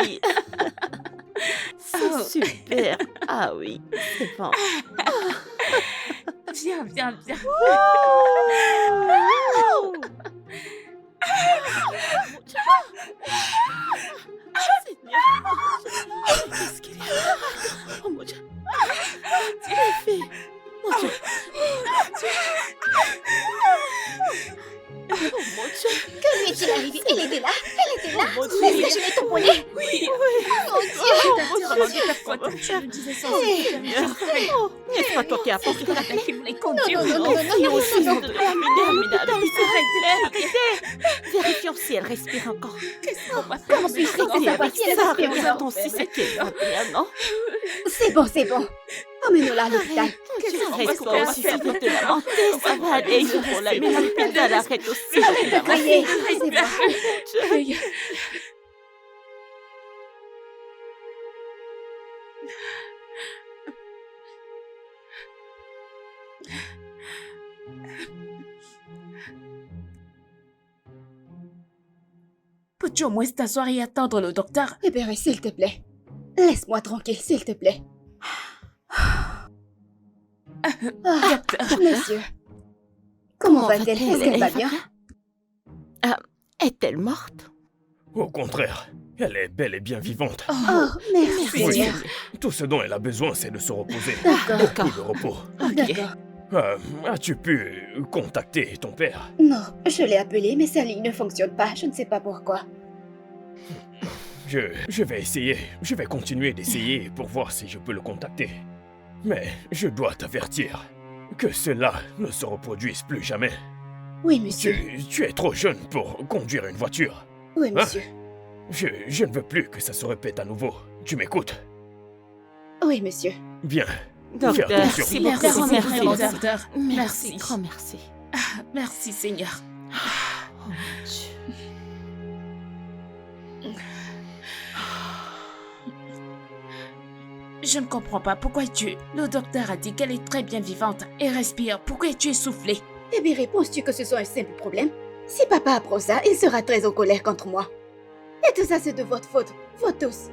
oui. C'est super. Ah oui, c'est bon. Viens. Qu'est-ce qu'il y a? Oh mon Dieu. Les filles. Mon Dieu. Oh mon Dieu. Que lui est-il arrivé? Elle était là. Oh mon Dieu. Est-ce que je l'ai tamponné? Oui. Oh mon Dieu. Je me disais ça. Oh, n'est-ce pas toi qui as apporté la clé? Qui voulait conduire. Oh, fille aussi, on devrait l'amener à l'hôpital. Arrêtez. Vérifions si elle respire encore. Comment puis-je Arrêtez savoir avec si elle ça. respire Regardons encore? si c'est qu'elle va bien, non? C'est bon. Emmenons-la à l'hôpital. Arrête toi aussi, si tu te lamenter, ça va aller. Il faut l'amener à l'hôpital. Arrête aussi. Arrête de crier. C'est bon. Peux-tu au moins t'asseoir et attendre le docteur? Libéré, s'il te plaît. Laisse-moi tranquille, s'il te plaît. Monsieur. Comment va-t-elle? Est-ce qu'elle va bien? Est-elle morte? Au contraire, elle est bel et bien vivante. Oh, merci, Oui. Seigneur. Tout ce dont elle a besoin, c'est de se reposer. D'accord. Beaucoup de repos. D'accord. As-tu pu contacter ton père? Non, je l'ai appelé, mais sa ligne ne fonctionne pas. Je ne sais pas pourquoi. Je vais essayer. Je vais continuer d'essayer pour voir si je peux le contacter. Mais je dois t'avertir que cela ne se reproduise plus jamais. Oui, monsieur. Tu es trop jeune pour conduire une voiture. Oui, monsieur. Je ne veux plus que ça se répète à nouveau. Tu m'écoutes? Oui, monsieur. Bien. Docteur, Fais attention. merci Merci, beaucoup. merci, Merci. docteur. Merci. Grand merci. Merci, Seigneur. Oh mon Dieu. Je ne comprends pas. Pourquoi es-tu... Le docteur a dit qu'elle est très bien vivante et respire. Pourquoi es-tu essoufflé? Eh bien, réponds-tu que ce soit un simple problème? Si papa apprend ça, il sera très en colère contre moi. Et tout ça, c'est de votre faute. Vous tous.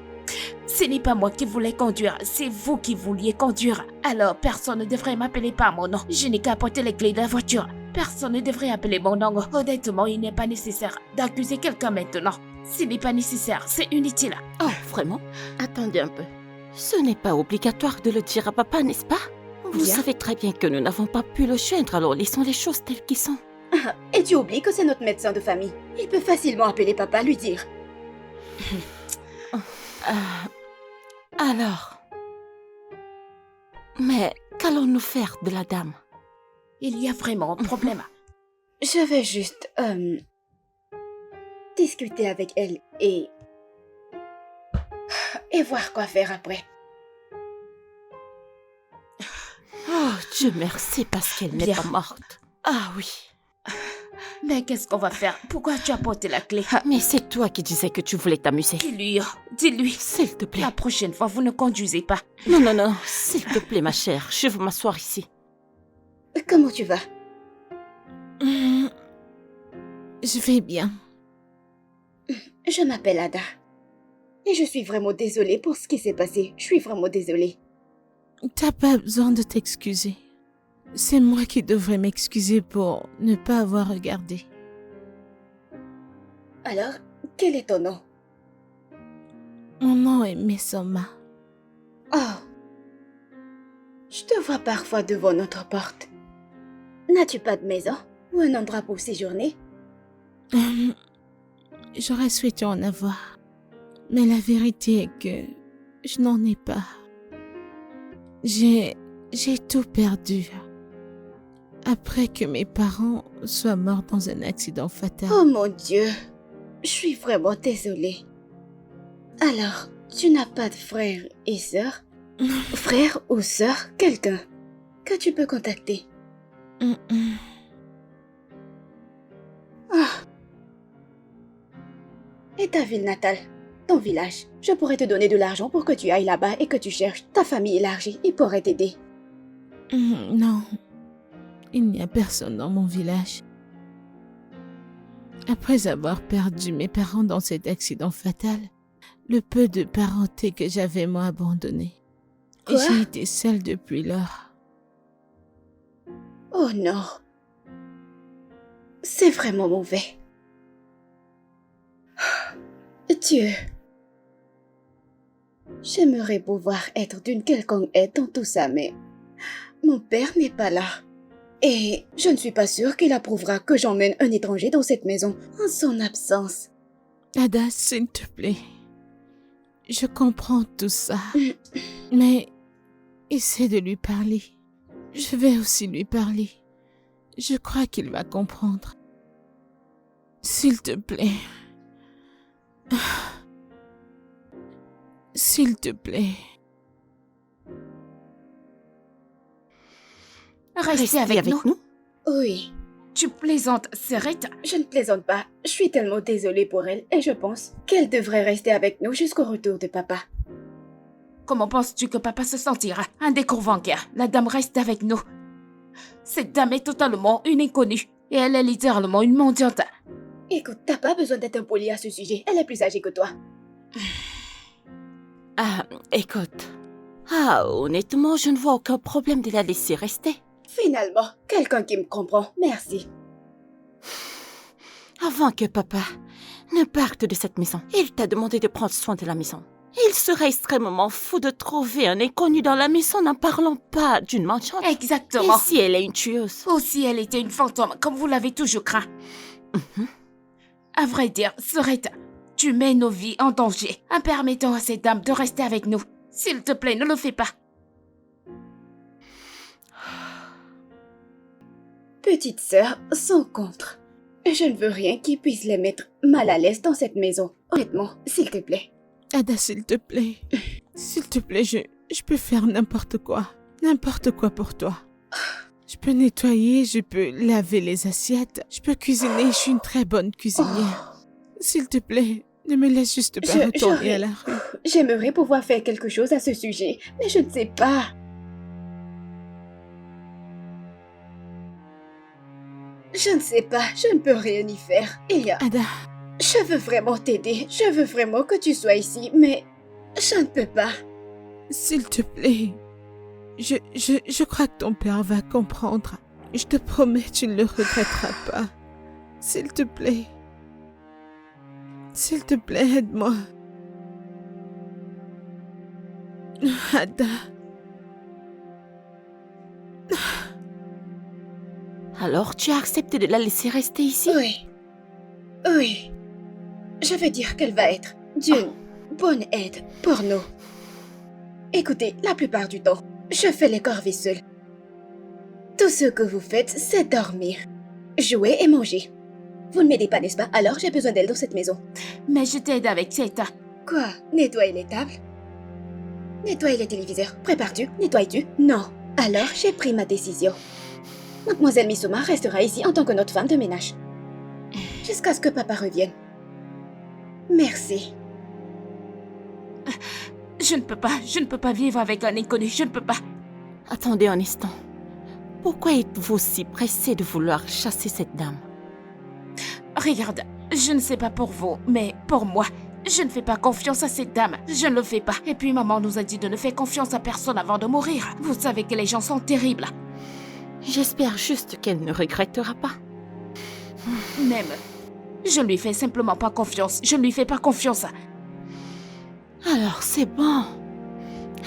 Ce n'est pas moi qui voulais conduire, c'est vous qui vouliez conduire. Alors, personne ne devrait m'appeler par mon nom. Je n'ai qu'à porter les clés de la voiture. Personne ne devrait appeler mon nom. Honnêtement, il n'est pas nécessaire d'accuser quelqu'un maintenant. Ce n'est pas nécessaire, c'est inutile. Oh, vraiment? Attendez un peu. Ce n'est pas obligatoire de le dire à papa, n'est-ce pas? Vous Bien. savez très bien que nous n'avons pas pu le joindre, alors laissons les choses telles qu'elles sont. Et tu oublies que c'est notre médecin de famille. Il peut facilement appeler papa, lui dire. Alors... Mais qu'allons-nous faire de la dame? Il y a vraiment un problème. Je vais juste, discuter avec elle et voir quoi faire après. Oh, Dieu merci parce qu'elle n'est Bien. pas morte. Ah oui. Mais qu'est-ce qu'on va faire? Pourquoi tu as porté la clé? Mais c'est toi qui disais que tu voulais t'amuser. Dis-lui. S'il te plaît. La prochaine fois, vous ne conduisez pas. Non. S'il te plaît, ma chère. Je veux m'asseoir ici. Comment tu vas? Je vais bien. Je m'appelle Ada. Et je suis vraiment désolée pour ce qui s'est passé. Je suis vraiment désolée. T'as pas besoin de t'excuser. C'est moi qui devrais m'excuser pour ne pas avoir regardé. Alors, quel est ton nom? Mon nom est Messoma. Oh. Je te vois parfois devant notre porte. N'as-tu pas de maison ou un endroit pour séjourner? J'aurais souhaité en avoir. Mais la vérité est que je n'en ai pas. J'ai tout perdu. Après que mes parents soient morts dans un accident fatal. Oh mon Dieu. Je suis vraiment désolée. Alors, tu n'as pas de frère et sœur? Frère ou sœur, quelqu'un que tu peux contacter? Ah. Et ta ville natale? Ton village? Je pourrais te donner de l'argent pour que tu ailles là-bas et que tu cherches ta famille élargie. Ils pourraient t'aider. Non. Il n'y a personne dans mon village. Après avoir perdu mes parents dans cet accident fatal, le peu de parenté que j'avais moi abandonné. Et Quoi? j'ai été seule depuis lors. Oh non. C'est vraiment mauvais. Dieu. J'aimerais pouvoir être d'une quelconque aide dans tout ça, mais mon père n'est pas là. Et je ne suis pas sûre qu'il approuvera que j'emmène un étranger dans cette maison en son absence. Ada, s'il te plaît. Je comprends tout ça. Mais essaie de lui parler. Je vais aussi lui parler. Je crois qu'il va comprendre. S'il te plaît. S'il te plaît. Restez avec nous. Oui, Tu plaisantes, Serette. je ne plaisante pas. Je suis tellement désolée pour elle et je pense qu'elle devrait rester avec nous jusqu'au retour de papa. Comment penses-tu que papa se sentira? Un décours bancaire. La dame reste avec nous. Cette dame est totalement une inconnue. Et elle est littéralement une mendiante. Écoute, t'as pas besoin d'être impoli à ce sujet. Elle est plus âgée que toi. Ah, écoute. Ah, honnêtement, je ne vois aucun problème de la laisser rester. Finalement, quelqu'un qui me comprend. Merci. Avant que papa ne parte de cette maison, il t'a demandé de prendre soin de la maison. Il serait extrêmement fou de trouver un inconnu dans la maison n'en parlant pas d'une mendiante. Exactement. Et si elle est une tueuse? Aussi, elle était une fantôme, comme vous l'avez toujours craint. À vrai dire, Serette, tu mets nos vies en danger en permettant à cette dame de rester avec nous. S'il te plaît, ne le fais pas. Petite sœur, sans contre. Je ne veux rien qui puisse les mettre mal à l'aise dans cette maison. Honnêtement, s'il te plaît. Ada, s'il te plaît. S'il te plaît, je peux faire n'importe quoi. N'importe quoi pour toi. Je peux nettoyer, je peux laver les assiettes, je peux cuisiner, je suis une très bonne cuisinière. S'il te plaît, ne me laisse juste pas retourner à la rue. J'aimerais pouvoir faire quelque chose à ce sujet, mais je ne sais pas. Je ne sais pas, je ne peux rien y faire. Il y a... Ada, Je veux vraiment t'aider, je veux vraiment que tu sois ici, mais je ne peux pas. s'il te plaît. Je crois que ton père va comprendre. Je te promets, tu ne le regretteras pas. S'il te plaît. S'il te plaît, aide-moi. Ada. Alors tu as accepté de la laisser rester ici? Oui. Oui. Je veux dire qu'elle va être d'une bonne aide pour nous. Écoutez, la plupart du temps, je fais les corvées seule. Tout ce que vous faites, c'est dormir, jouer et manger. Vous ne m'aidez pas, n'est-ce pas? Alors j'ai besoin d'elle dans cette maison. Mais je t'aide avec cette... Quoi? Nettoyer les tables? Nettoyer les téléviseurs? Prépares-tu? Nettoies-tu? Non. Alors j'ai pris ma décision. Mademoiselle Misuma restera ici en tant que notre femme de ménage. Jusqu'à ce que papa revienne. Merci. Je ne peux pas vivre avec un inconnu, je ne peux pas. Attendez un instant. Pourquoi êtes-vous si pressé de vouloir chasser cette dame? Regarde, je ne sais pas pour vous, mais pour moi, je ne fais pas confiance à cette dame. Je ne le fais pas. Et puis maman nous a dit de ne faire confiance à personne avant de mourir. Vous savez que les gens sont terribles. J'espère juste qu'elle ne regrettera pas. Même, je ne lui fais simplement pas confiance. Je ne lui fais pas confiance. Alors c'est bon.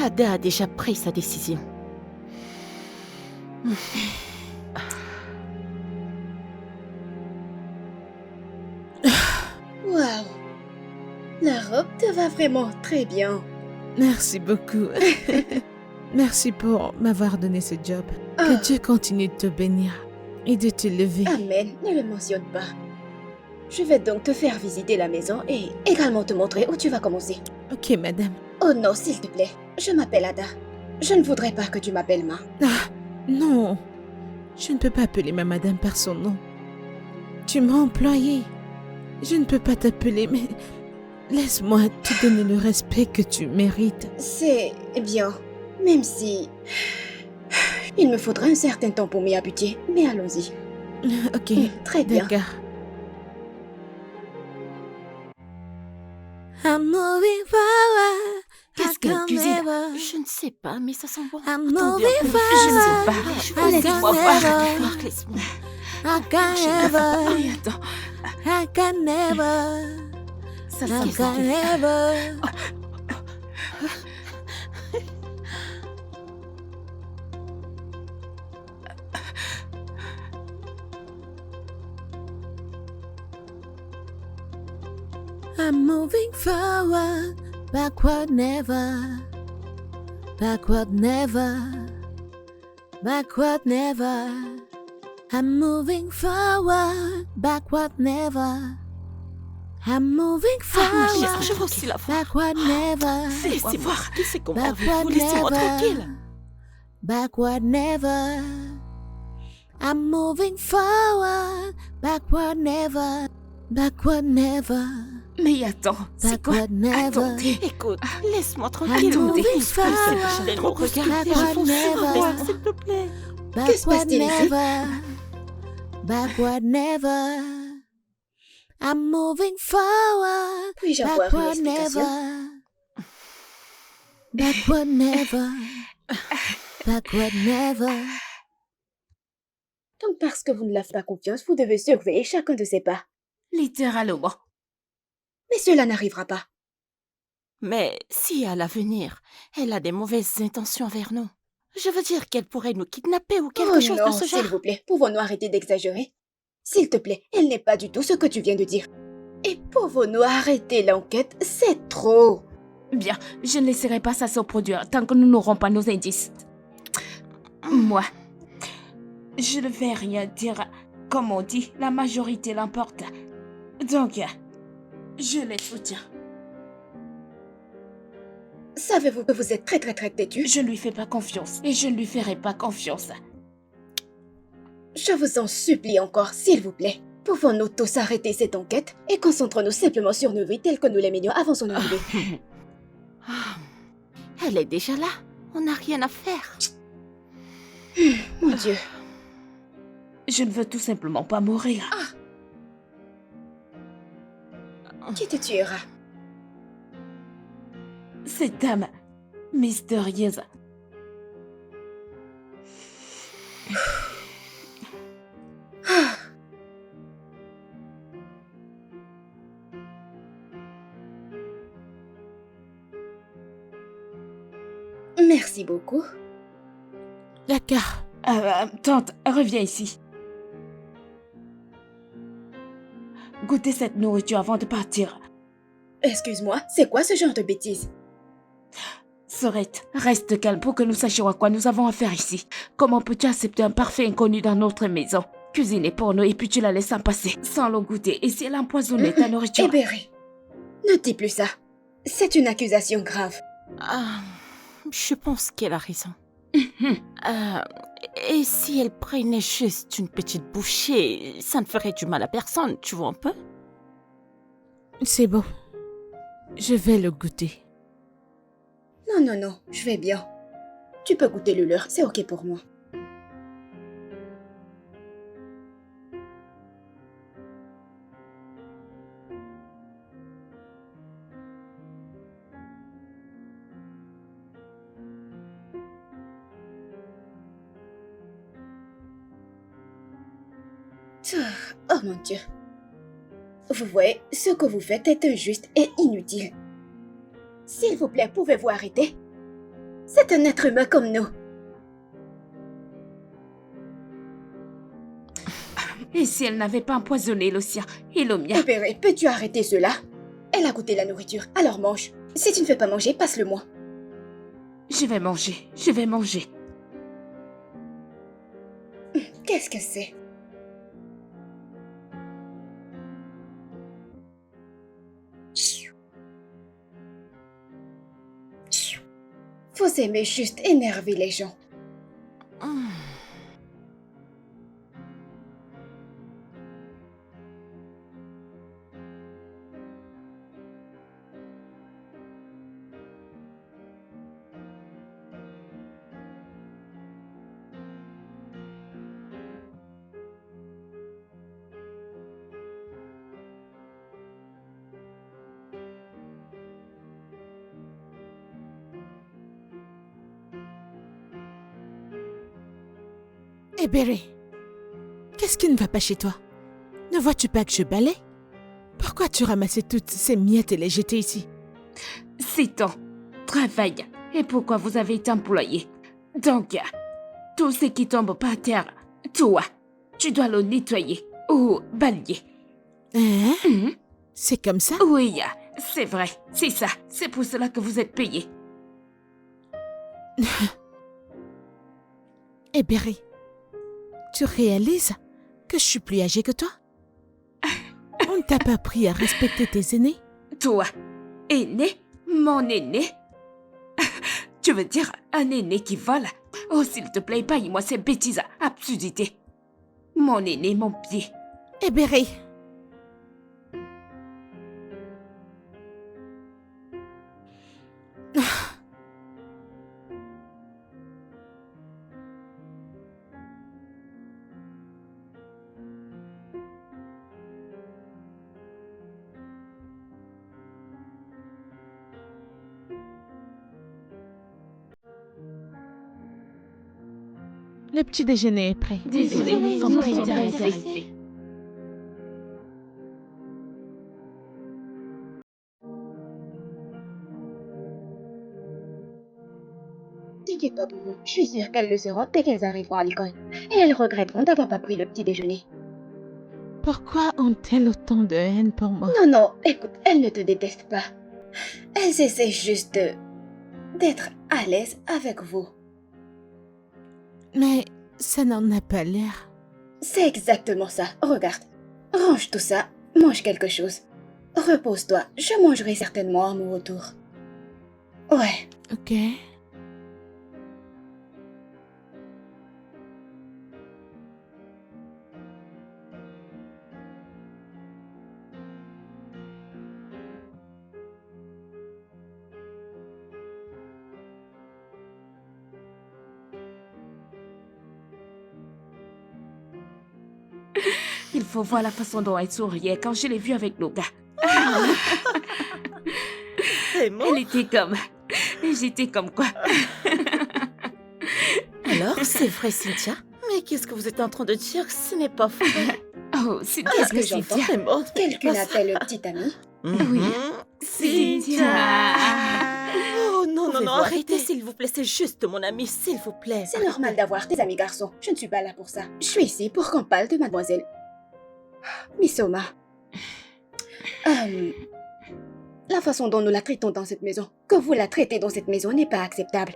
Ada a déjà pris sa décision. Waouh. La robe te va vraiment très bien. Merci beaucoup. Merci pour m'avoir donné ce job. Ah. Que Dieu continue de te bénir et de te lever. Amen, ne le mentionne pas. Je vais donc te faire visiter la maison et également te montrer où tu vas commencer. Ok, madame. Oh non, s'il te plaît. Je m'appelle Ada. Je ne voudrais pas que tu m'appelles Ma. Ah, non. Je ne peux pas appeler ma madame par son nom. Tu m'as employée. Je ne peux pas t'appeler, mais laisse-moi te donner le respect que tu mérites. C'est bien, même si... Il me faudra un certain temps pour m'y habituer, mais allons-y. Ok, Très bien. d'accord. I'm moving forward. Qu'est-ce I qu'elle can cuisine? never. Je ne sais pas, mais ça sent bon. I'm Attendez, moving je ne sais forward. pas. Je I laisse-moi can voir. never. Laisse-moi. I can never. Oui, attends. I can never. Ça I sent can never. I'm moving forward, backward never, backward never, backward never. I'm moving forward, backward never. I'm moving Ah, ma chère, forward, je veux aussi la voir. backward never, Laissez-moi voir. Laissez qu'on m'enlève. backward Vous laissez-moi tranquille. never, backward never. I'm moving forward, backward never, backward never. Mais attends, c'est quoi? Backward never. Attendez. Écoute, laisse-moi tranquille. Attendez. Il faut s'empêcher de me regarder. Je Backward vous never. supplie, s'il te plaît. Que se Backward passe-t-il ici? never, backward never. I'm moving forward, Puis-je avoir une backward explication? never. Backward never, backward never. Donc parce que vous ne l'avez pas confiance, vous devez surveiller chacun de ses pas. Littéralement. Mais cela n'arrivera pas. Mais si à l'avenir, elle a des mauvaises intentions envers nous, je veux dire qu'elle pourrait nous kidnapper ou quelque Oh chose non, de ce genre. s'il vous plaît, pouvons-nous arrêter d'exagérer? S'il te plaît, elle n'est pas du tout ce que tu viens de dire. Et pouvons-nous arrêter l'enquête? C'est trop. Bien, je ne laisserai pas ça se produire tant que nous n'aurons pas nos indices. Moi, je ne vais rien dire. Comme on dit, la majorité l'emporte. Donc, je les soutiens. Savez-vous que vous êtes très têtu? Je ne lui fais pas confiance et je ne lui ferai pas confiance. Je vous en supplie encore, s'il vous plaît. Pouvons-nous tous arrêter cette enquête et concentrons-nous simplement sur nos vies telles que nous les menions avant son arrivée? Ah, elle est déjà là. On n'a rien à faire. Mon Dieu. Je ne veux tout simplement pas mourir. Qui te tuera? Cette dame mystérieuse. Merci beaucoup. D'accord. Tante, reviens ici. Goûtez cette nourriture avant de partir. Excuse-moi, c'est quoi ce genre de bêtises? Sorette, reste calme pour que nous sachions à quoi nous avons affaire ici. Comment peux-tu accepter un parfait inconnu dans notre maison? Cuisiner pour nous et puis tu la laisses en passer sans le goûter. Et si elle a empoisonné ta nourriture? Hébéré, ne dis plus ça. C'est une accusation grave. Ah, je pense qu'elle a raison. Et si elle prenait juste une petite bouchée, ça ne ferait du mal à personne, tu vois un peu? C'est bon. Je vais le goûter. Non, je vais bien. Tu peux goûter le leur, c'est ok pour moi. Oh mon Dieu. Vous voyez, ce que vous faites est injuste et inutile. S'il vous plaît, pouvez-vous arrêter? C'est un être humain comme nous. Et si elle n'avait pas empoisonné le sien et le mien? Hébéré, peux-tu arrêter cela? Elle a goûté la nourriture, alors mange. Si tu ne fais pas manger, passe-le-moi. Je vais manger, je vais manger. Qu'est-ce que c'est? Vous aimez juste énerver les gens. Hmm. Hé, Berry, qu'est-ce qui ne va pas chez toi? Ne vois-tu pas que je balaie? Pourquoi tu ramassais toutes ces miettes et les jetais ici? C'est ton travail. Et pourquoi vous avez été employé? Donc, tout ce qui tombe par terre, toi, tu dois le nettoyer ou balayer. Hein? Mhm. C'est comme ça? Oui, c'est vrai, c'est ça. C'est pour cela que vous êtes payé. Hé, Berry, tu réalises que je suis plus âgée que toi? On ne t'a pas appris à respecter tes aînés? Toi, aîné, mon aîné. Tu veux dire un aîné qui vole? Oh, s'il te plaît, paye-moi ces bêtises, absurdités. Mon aîné, mon pied. Hé, Berry. Le petit déjeuner est prêt. Désolée, son président est resté. T'inquiète pas, Boubou. Je suis sûre qu'elles le seront dès qu'elles arriveront à l'école. Et elles regretteront d'avoir pas pris le petit déjeuner. Pourquoi ont-elles autant de haine pour moi? Non, non, écoute, elles ne te détestent pas. Elles essaient juste d'être à l'aise avec vous. Mais ça n'en a pas l'air. C'est exactement ça. Regarde. Range tout ça, mange quelque chose. Repose-toi, je mangerai certainement à mon retour. Ouais. Ok. Il faut voir la façon dont elle souriait quand je l'ai vue avec nos gars. C'est moi. Elle était comme... Et j'étais comme quoi? Alors, c'est vrai, Cynthia? Mais qu'est-ce que vous êtes en train de dire? Ce n'est pas vrai. Oh, c'est Qu'est-ce que Cynthia. j'entends? C'est mort. Quelqu'un appelle le petit ami. Oui. Cynthia. Oh non, non, Pouvez-vous non, arrêtez, arrêter? s'il vous plaît. C'est juste mon ami, s'il vous plaît. C'est normal d'avoir des amis garçons. Je ne suis pas là pour ça. Je suis ici pour qu'on parle de mademoiselle Misoma. La façon dont nous la traitons dans cette maison, que vous la traitez dans cette maison n'est pas acceptable.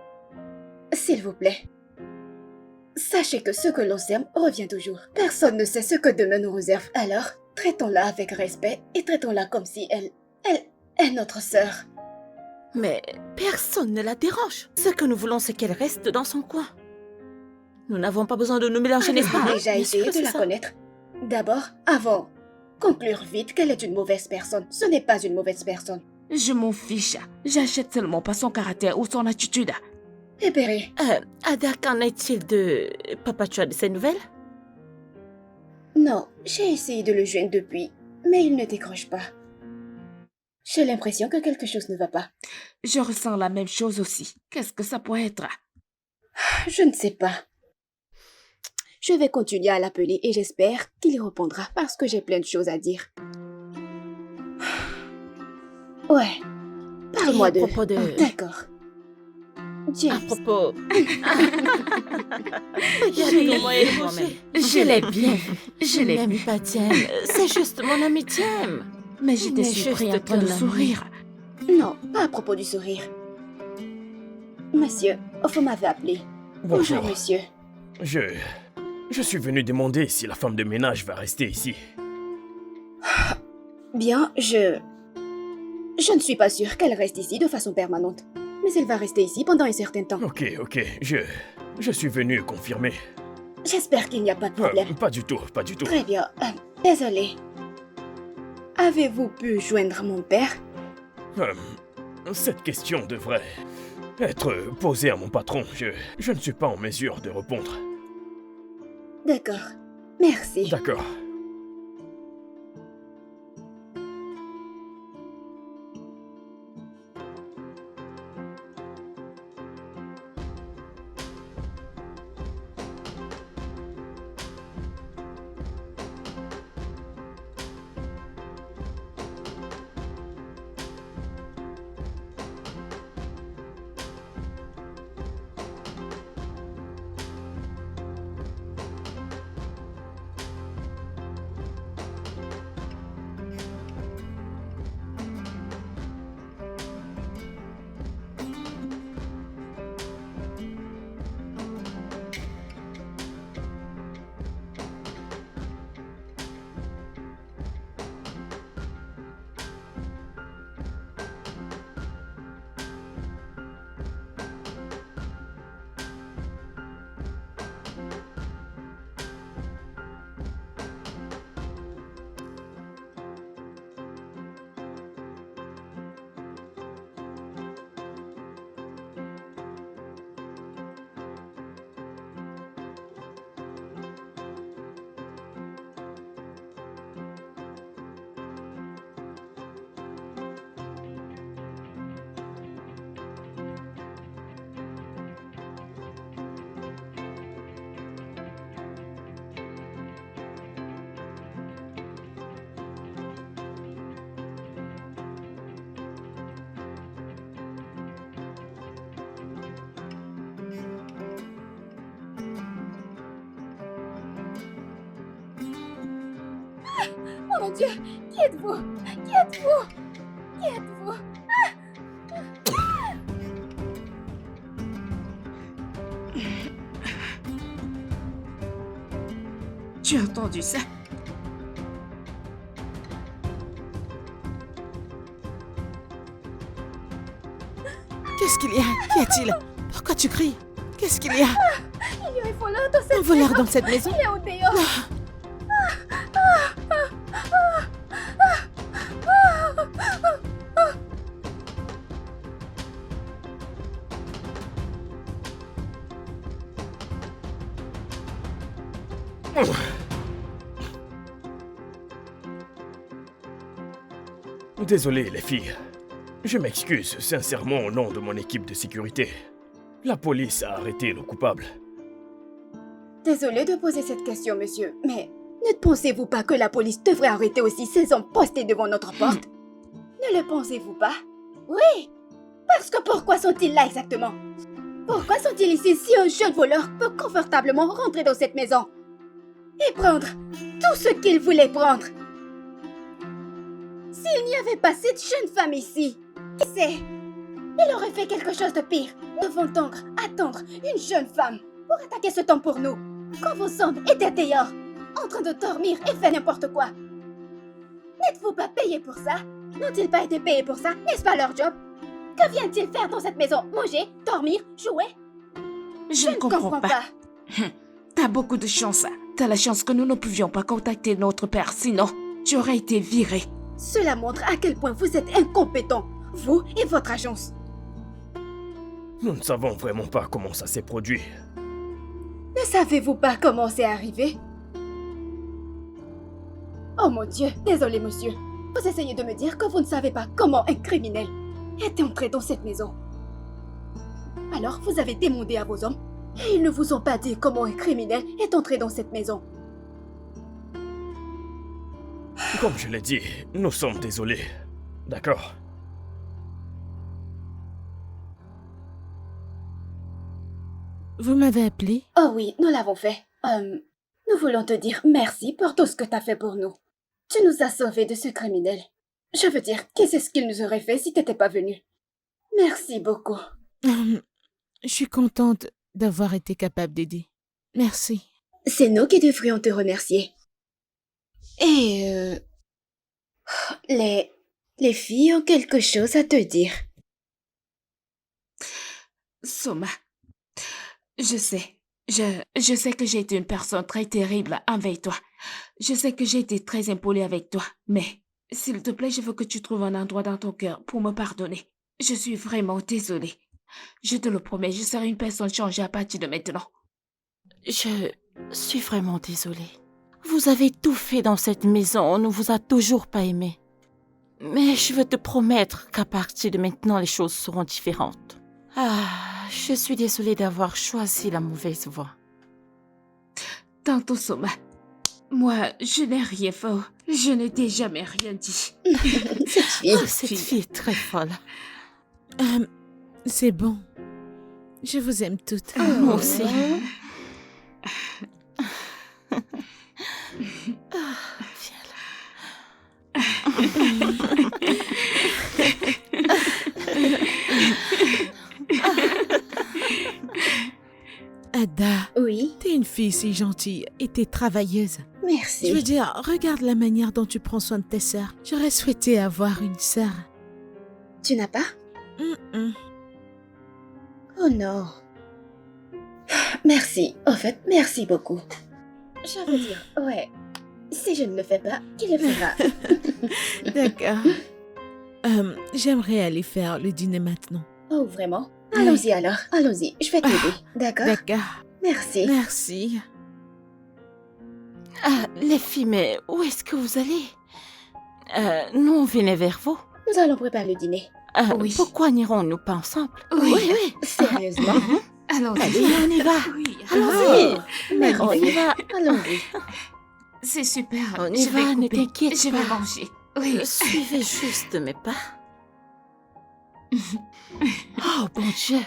S'il vous plaît. Sachez que ce que l'on sème revient toujours. Personne ne sait ce que demain nous réserve. Alors, traitons-la avec respect et traitons-la comme si elle est notre sœur. Mais personne ne la dérange. Ce que nous voulons, c'est qu'elle reste dans son coin. Nous n'avons pas besoin de nous mélanger, n'est-ce pas? Avez-vous déjà Bien essayé sûr, de c'est la ça. connaître? D'abord, avant. Conclure vite qu'elle est une mauvaise personne. Ce n'est pas une mauvaise personne. Je m'en fiche. J'achète seulement pas son caractère ou son attitude. Eh Berry, Ada, qu'en est-il de... Papa, tu as de ses nouvelles? non, j'ai essayé de le joindre depuis, mais il ne décroche pas. J'ai l'impression que quelque chose ne va pas. Je ressens la même chose aussi. Qu'est-ce que ça pourrait être? Je ne sais pas. Je vais continuer à l'appeler et j'espère qu'il répondra parce que j'ai plein de choses à dire. Ouais, parle-moi Et à de... propos de- Oh, d'accord. À James, propos... Je l'ai Regarde comment elle est vu bouchée. moi-même. Je l'ai bien vu. Je l'ai n'aime vu. pas Diem. C'est juste mon ami Diem. Mais j'étais Mais surpris juste en train de que l'ami. sourire. non, pas à propos du sourire. Monsieur, vous m'avez appelé. Bonjour. monsieur. Je suis venu demander si la femme de ménage va rester ici. Bien, je ne suis pas sûre qu'elle reste ici de façon permanente. Mais elle va rester ici pendant un certain temps. Ok, je suis venu confirmer. J'espère qu'il n'y a pas de problème. Pas du tout, pas du tout. Très bien. Désolé. Avez-vous pu joindre mon père? Cette question devrait être posée à mon patron. Je ne suis pas en mesure de répondre. D'accord. Merci. D'accord. mon Dieu! Qui êtes-vous? Qui êtes-vous? Qui êtes-vous? Tu as entendu ça? Qu'est-ce qu'il y a? Qu'y a-t-il? Pourquoi tu cries? Qu'est-ce qu'il y a? Il y a un voleur dans cette Un voleur dans cette maison? Il est au dehors! Désolé, les filles. Je m'excuse sincèrement au nom de mon équipe de sécurité. La police a arrêté le coupable. Désolé de poser cette question, monsieur, mais ne pensez-vous pas que la police devrait arrêter aussi ces hommes postés devant notre porte? Ne le pensez-vous pas? Oui! Parce que pourquoi sont-ils là exactement? Pourquoi sont-ils ici si un jeune voleur peut confortablement rentrer dans cette maison et prendre tout ce qu'il voulait prendre? S'il n'y avait pas cette jeune femme ici, qui sait? Il aurait fait quelque chose de pire. Nous devons donc attendre une jeune femme pour attaquer ce temps pour nous, quand vos hommes étaient dehors, en train de dormir et faire n'importe quoi. N'êtes-vous pas payés pour ça? N'ont-ils pas été payés pour ça? N'est-ce pas leur job? Que viennent-ils faire dans cette maison? Manger? Dormir? Jouer? Je ne comprends pas. T'as beaucoup de chance. T'as la chance que nous ne pouvions pas contacter notre père, sinon tu aurais été viré. Cela montre à quel point vous êtes incompétents, vous et votre agence. Nous ne savons vraiment pas comment ça s'est produit. Ne savez-vous pas comment c'est arrivé? Oh mon Dieu, désolé monsieur. Vous essayez de me dire que vous ne savez pas comment un criminel est entré dans cette maison. Alors vous avez demandé à vos hommes et ils ne vous ont pas dit comment un criminel est entré dans cette maison. Comme je l'ai dit, nous sommes désolés. D'accord? Vous m'avez appelé? Oh oui, nous l'avons fait. Nous voulons te dire merci pour tout ce que t'as fait pour nous. Tu nous as sauvés de ce criminel. Je veux dire, qu'est-ce qu'il nous aurait fait si t'étais pas venu? Merci beaucoup. Je suis contente d'avoir été capable d'aider. Merci. C'est nous qui devrions te remercier. Et les filles ont quelque chose à te dire. Soma, je sais. Je sais que j'ai été une personne très terrible avec toi. Je sais que j'ai été très impolie avec toi. Mais, s'il te plaît, je veux que tu trouves un endroit dans ton cœur pour me pardonner. Je suis vraiment désolée. Je te le promets, je serai une personne changée à partir de maintenant. Je suis vraiment désolée. Vous avez tout fait dans cette maison, on ne vous a toujours pas aimé. Mais je veux te promettre qu'à partir de maintenant, les choses seront différentes. Ah, je suis désolée d'avoir choisi la mauvaise voie. Tantôt, Soma. Moi, je n'ai rien fait. Je ne t'ai jamais rien dit. Cette fille est très folle. C'est bon. Je vous aime toutes. Moi aussi. Viens Ada, Oui, t'es une fille si gentille et t'es travailleuse. merci. Je veux dire, regarde la manière dont tu prends soin de tes sœurs. J'aurais souhaité avoir une sœur. Tu n'as pas? Oh non. Merci. Au fait, merci beaucoup. Je veux dire, ouais. Si je ne le fais pas, qui le fera? D'accord. J'aimerais aller faire le dîner maintenant. Oh, vraiment? Allons-y alors. Allons-y. Je vais t'aider. D'accord? D'accord. Merci. Merci. Ah, les filles, mais où est-ce que vous allez? Nous, on venait vers vous. Nous allons préparer le dîner. Oui. Pourquoi n'irons-nous pas ensemble? Oui. Sérieusement? Allons-y. Allez, on y va. Oui. Allons-y. On y Magnifique. va. Allons-y. C'est super. On y Je va, vais ne couper. t'inquiète Je vais pas. manger. Oui. Suivez juste mes pas. Oh, bon Dieu.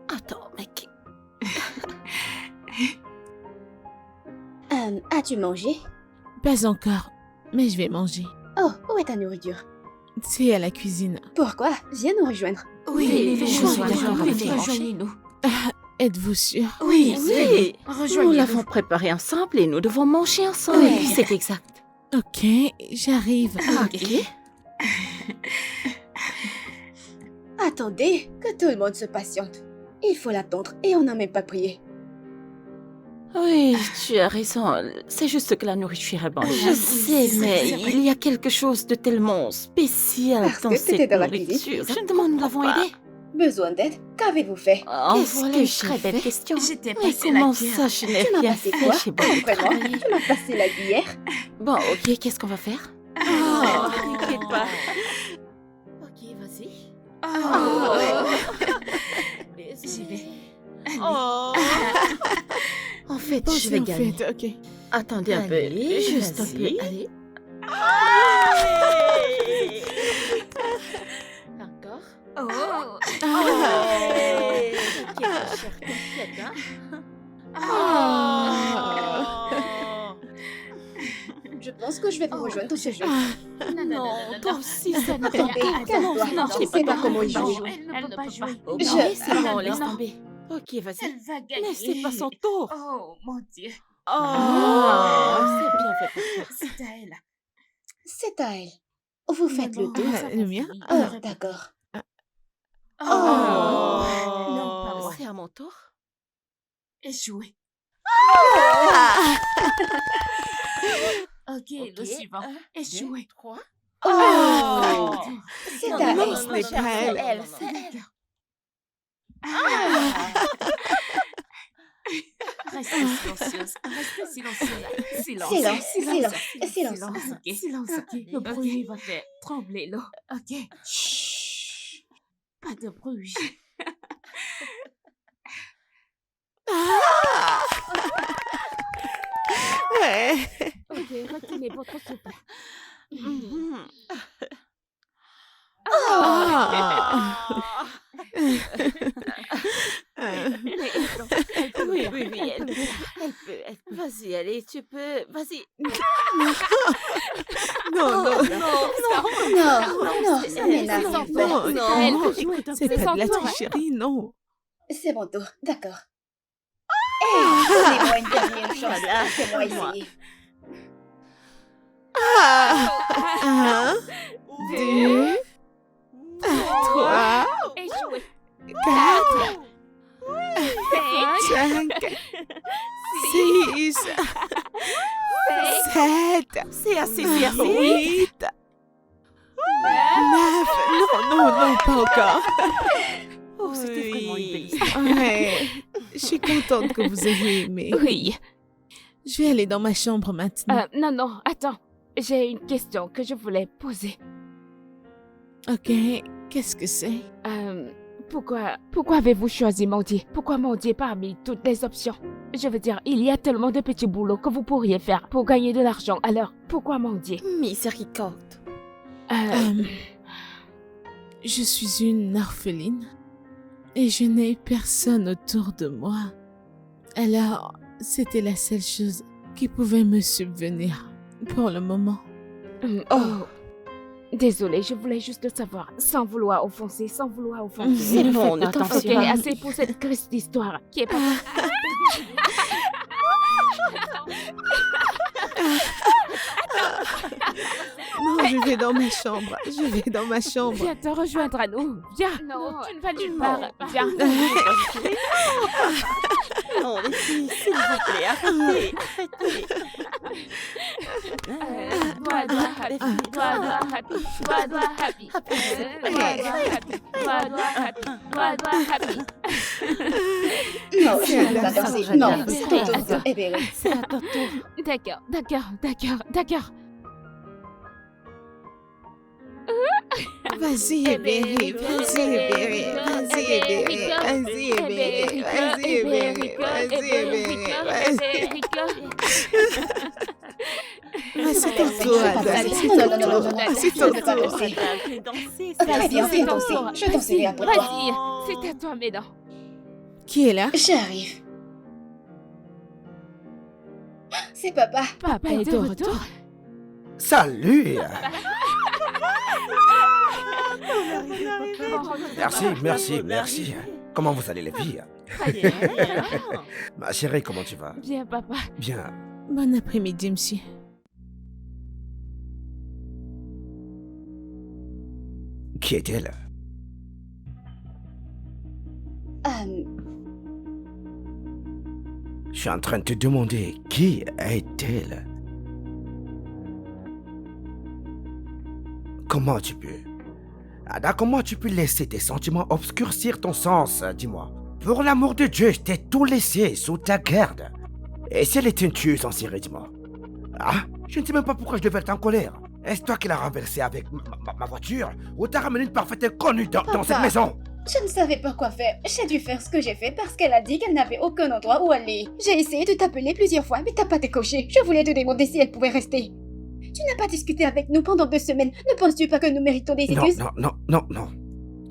Attends, mais qui... As-tu mangé? Pas encore. mais je vais manger. Oh, où est ta nourriture? C'est à la cuisine. Pourquoi? Viens nous rejoindre. Oui, je suis d'accord avec toi. Rejoignez-nous. Êtes-vous sûr? Oui, oui. Nous Rejoignez-nous. l'avons préparé ensemble et nous devons manger ensemble. Oui. C'est exact. Ok, j'arrive. Ok. Attendez, que tout le monde se patiente. Il faut l'attendre et on n'a même pas prié. Oui, tu as raison. C'est juste que la nourriture est bonne. Je sais, mais il y a quelque chose de tellement spécial Parce dans que t'étais cette dans la cuisine, nourriture. Je me demande, nous l'avons aidé? Besoin d'aide? Qu'avez-vous fait? Oh, Qu'est-ce voilà que une j'ai très belle fait? question. J'étais Mais passée la comment cuillère. ça, je n'ai Tu m'as rien passé fait? quoi? J'ai Ah, beaucoup vraiment? travaillé. Tu m'as passé la cuillère? Bon, ok, qu'est-ce qu'on va faire? Oh. T'inquiète pas. Ok, vas-y. Oh. J'y vais. Oh, En fait, Bon, je vais en gagner. fait, ok. Attendez un peu. Allez, Juste un peu. vas-y. Allez. Encore. Oh. Ok, ma chère, t'inquiète, hein. Je pense que je vais vous rejoindre dans ce jeu. Non, toi aussi, ça n'a Attendez, calme-toi. non, Je sais pas comment y jouer. Elle ne peut pas jouer. Ok, Je- c'est bon, laisse Non. tomber. Ok, vas-y. Elle va gagner. Mais c'est pas son tour. Oh, mon Dieu. C'est bien fait pour toi. C'est à elle. C'est à elle. Vous faites le tour. Le mien? Oh, d'accord. Oh. Oh. Non, pas moi. C'est à mon tour. Échoué. Ok, le Ok, suivant. 1, Échoué. 2, 3. Oh, c'est Non, à non, elle. non, ce non, n'est non, pas c'est elle. elle, c'est elle. D'accord. Restez silencieuse. Restez silencieuse. Silence. Silence, silence, silence. Ok. Silence. Ok. Le bruit va faire trembler l'eau. Ok. Chut. Pas de bruit. Ouais. Ok, retenez votre souffle. Mhm. Oui, oui, oui, elle peut. Vas-y, allez, tu peux. Vas-y. Non, non, Non, ça m'énerve. Non, non, non, non, écoute un c'est peu. pas de la son tour, hein. tricherie, non. C'est mon tour, d'accord. Hey, donnez-moi une dernière chance. Laissez-moi essayer. Un, deux, trois, Échoué. quatre, Cinq. 5, 6, 7, C'est assez, c'est assez. 8, 9. Non, pas encore. Oh, c'était Oui. vraiment une belle histoire. Ouais, je suis contente que vous ayez aimé. Oui. Je vais aller dans ma chambre maintenant. Non, attends. J'ai une question que je voulais poser. Ok, qu'est-ce que c'est? Pourquoi avez-vous choisi Mandier? Pourquoi Mandier parmi toutes les options? Je veux dire, il y a tellement de petits boulots que vous pourriez faire pour gagner de l'argent. Alors, pourquoi Mandier? Miséricorde. Je suis une orpheline et je n'ai personne autour de moi. Alors, c'était la seule chose qui pouvait me subvenir pour le moment. Désolée, je voulais juste savoir, sans vouloir offenser. C'est Ne bon, faites ne pas t'en Ok, fais pas. assez pour cette triste histoire qui est pas... Non, je vais dans ma chambre. Je vais dans ma chambre. Viens te rejoindre à nous. Viens. Non, tu ne vas nulle part. Viens. Non, les filles, s'il vous plaît, arrêtez. Non, je ne peux pas danser. Non, c'est ton tour. Eh bien, oui. C'est à ton tour. D'accord. Vas-y, Eberi. Vas-y, Eberi. Vas-y, Eberi. Vas-y, Eberi. Vas-y, Eberi. Vas-y, Eberi. Vas-y. C'est ton tour, Adèle. C'est ton tour. C'est ton Je ne peux pas tour. danser. Fais danser, Très bien, c'est viens ton danser. tour. Je danserai après toi. Vas-y, c'est à toi maintenant. Qui est là? J'arrive. C'est papa. Papa est de retour. Salut. Merci. Comment vous allez les filles? Ma chérie, comment tu vas? Bien, papa. Bien. Bon après-midi, monsieur. Qui est-elle? Je suis en train de te demander, qui est-elle? Comment tu peux? Ada, comment tu peux laisser tes sentiments obscurcir ton sens, dis-moi? Pour l'amour de Dieu, je t'ai tout laissé sous ta garde. Et si elle est une tueuse en série, dis-moi? Ah, je ne sais même pas pourquoi je devais être en colère. Est-ce toi qui l'as renversée avec ma voiture? Ou t'as ramené une parfaite inconnue dans cette maison? Je ne savais pas quoi faire. J'ai dû faire ce que j'ai fait parce qu'elle a dit qu'elle n'avait aucun endroit où aller. J'ai essayé de t'appeler plusieurs fois, mais t'as pas décoché. Je voulais te demander si elle pouvait rester. Tu n'as pas discuté avec nous pendant 2 semaines. Ne penses-tu pas que nous méritons des excuses? Non.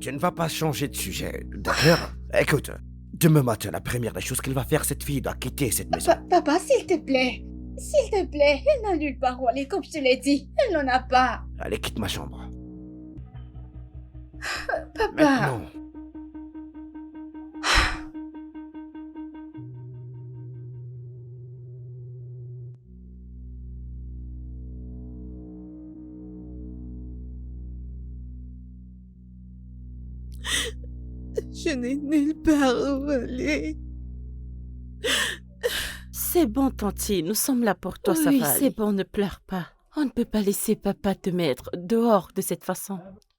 Tu ne vas pas changer de sujet, d'accord? Écoute, demain matin, la première des choses qu'elle va faire, cette fille doit quitter cette maison. Papa, s'il te plaît. S'il te plaît, elle n'a nulle part où aller, comme je te l'ai dit. Elle n'en a pas. Allez, quitte ma chambre. Papa. Maintenant. Je n'ai nulle part où aller. C'est bon, Tanti, nous sommes là pour toi, ça Oui, va. C'est bon, ne pleure pas. On ne peut pas laisser papa te mettre dehors de cette façon.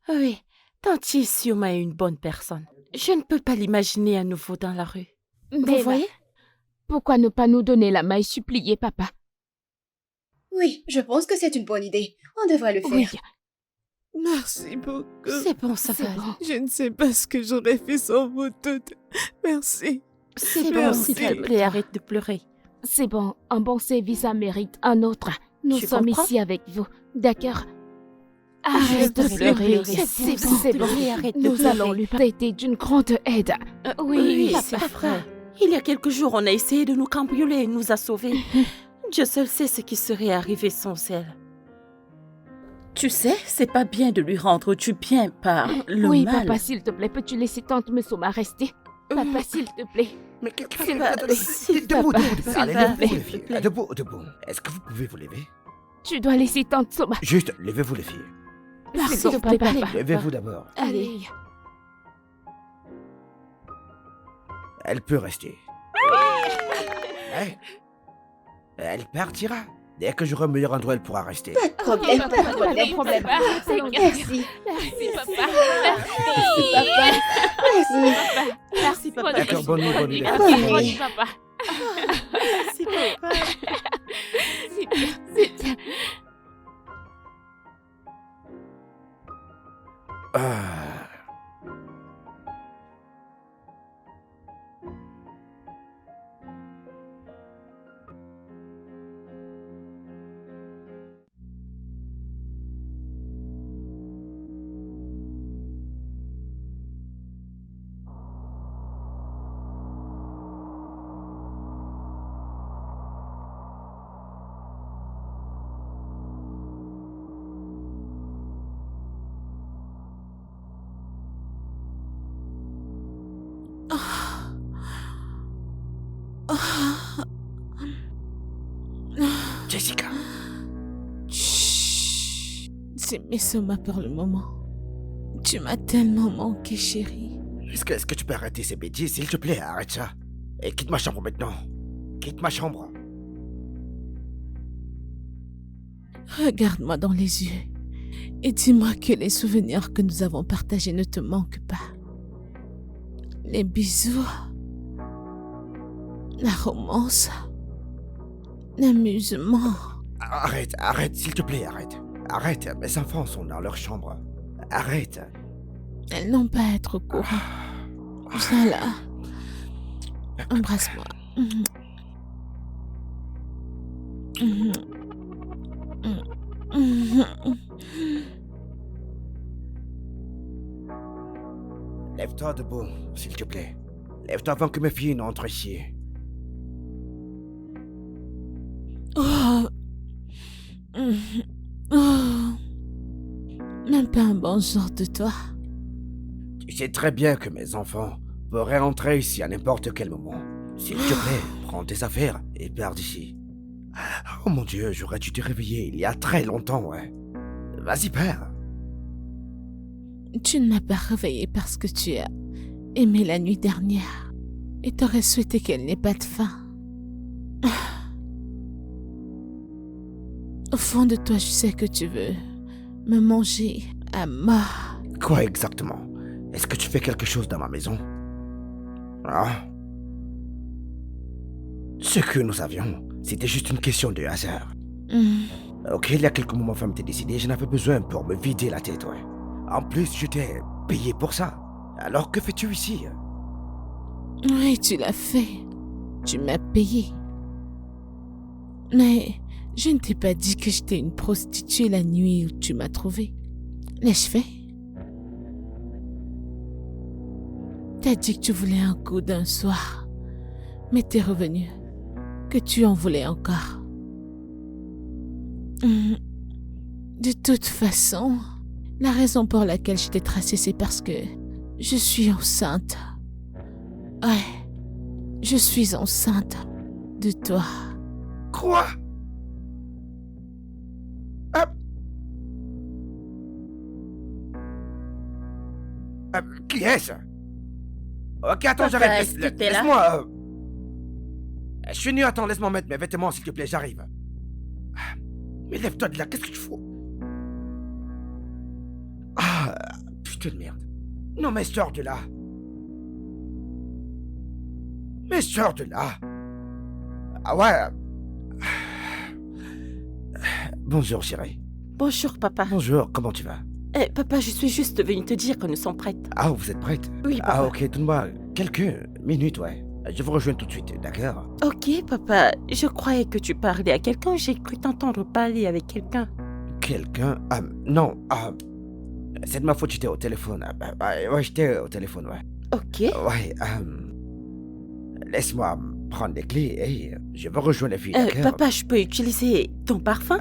Oui, Tanti Sioma est une bonne personne. Je ne peux pas l'imaginer à nouveau dans la rue. Vous Mais voyez? pourquoi ne pas nous donner la main et supplier, papa? Oui, je pense que c'est une bonne idée. On devrait le faire. Oui, Merci beaucoup. C'est bon, ça c'est va. bon. Je ne sais pas ce que j'aurais fait sans vous toutes. Merci. C'est bon, bon, s'il te plaît, arrête de pleurer. C'est bon, un bon service en mérite un autre. Nous Tu sommes comprends? ici avec vous, d'accord? Arrête Arrête de pleurer, c'est bon, arrête de Nous pleurer. allons lui prêter d'une grande aide. Oui, papa. c'est vrai. Il y a quelques jours, on a essayé de nous cambrioler et nous a sauvés. Dieu seul sait ce qui serait arrivé sans elle. Tu sais, c'est pas bien de lui rendre du bien par le Oui, mal. papa, s'il te plaît, peux-tu laisser tante Mesoma rester? Papa, s'il te plaît. Mais S'il te plaît. Debout, Papa, allez, s'il te levez-vous plaît. les filles. Debout. Est-ce que vous pouvez vous lever? Tu dois laisser tante Soma. Juste, levez-vous les filles. Merci, S'il te papa. plaît. Levez-vous d'abord. Allez. Elle peut rester. Ouais. Elle partira. Dès que j'aurai un meilleur endroit, elle pourra rester. Pas de problème, pas de problème. problème. Merci. Merci, papa. Merci, papa. Merci. Merci, papa. D'accord, bonne nuit, bonne nuit. Merci, Bonne nuit. papa. Merci, papa. Ah. Jessica. Chut. C'est Mesoma pour le moment. Tu m'as tellement manqué, chérie. Est-ce que tu peux arrêter ces bêtises, s'il te plaît? Arrête ça. Et quitte ma chambre maintenant. Quitte ma chambre. Regarde-moi dans les yeux et dis-moi que les souvenirs que nous avons partagés ne te manquent pas. Les bisous, la romance, l'amusement. Arrête, s'il te plaît, arrête. Arrête, mes enfants sont dans leur chambre. Arrête. Elles n'ont pas à être au courant. Viens là. Embrasse-moi. Lève-toi debout, s'il te plaît. Lève-toi avant que mes filles n'entrent ici. Oh. pas un bon genre de toi. Tu sais très bien que mes enfants pourraient rentrer ici à n'importe quel moment. S'il te plaît, prends tes affaires et pars d'ici. Oh mon Dieu, j'aurais dû te réveiller il y a très longtemps, ouais. Vas-y, pars. Tu ne m'as pas réveillée parce que tu as aimé la nuit dernière et t'aurais souhaité qu'elle n'ait pas de fin. Au fond de toi, je sais que tu veux me manger à mort. Quoi exactement? Est-ce que tu fais quelque chose dans ma maison? Ah? Ce que nous avions, c'était juste une question de hasard. Ok, il y a quelques moments, ma femme t'est décidée, j'en avais besoin pour me vider la tête, ouais. En plus, je t'ai payé pour ça. Alors que fais-tu ici? Oui, tu l'as fait. Tu m'as payé. Mais je ne t'ai pas dit que j'étais une prostituée la nuit où tu m'as trouvée. L'ai-je fait? T'as dit que tu voulais un coup d'un soir, mais t'es revenu, que tu en voulais encore. De toute façon, la raison pour laquelle je t'ai tracé, c'est parce que je suis enceinte. Ouais, je suis enceinte de toi. Quoi? Qui est-ce? Ok, attends, Papa, j'arrive. est-ce que t'es là? Laisse-moi. Je suis nu, attends, laisse-moi mettre mes vêtements, s'il te plaît, j'arrive. Mais lève-toi de là, qu'est-ce que tu fous? Ah, putain de merde. Non, mais sors de là. Mais sors de là. Ah ouais. Bonjour, chérie. Bonjour, papa. Bonjour, comment tu vas? Papa, je suis juste venue te dire que nous sommes prêtes. Ah, vous êtes prête? Oui, papa. Ah, ok, donne-moi quelques minutes, ouais. Je vous rejoins tout de suite, d'accord? Ok, papa. Je croyais que tu parlais à quelqu'un. J'ai cru t'entendre parler avec quelqu'un. Quelqu'un? Non, c'est de ma faute, j'étais au téléphone. Ouais, j'étais au téléphone, ouais. Ok. Ouais, laisse-moi prendre les clés et je vais rejoindre les filles, d'accord? Papa, je peux utiliser ton parfum?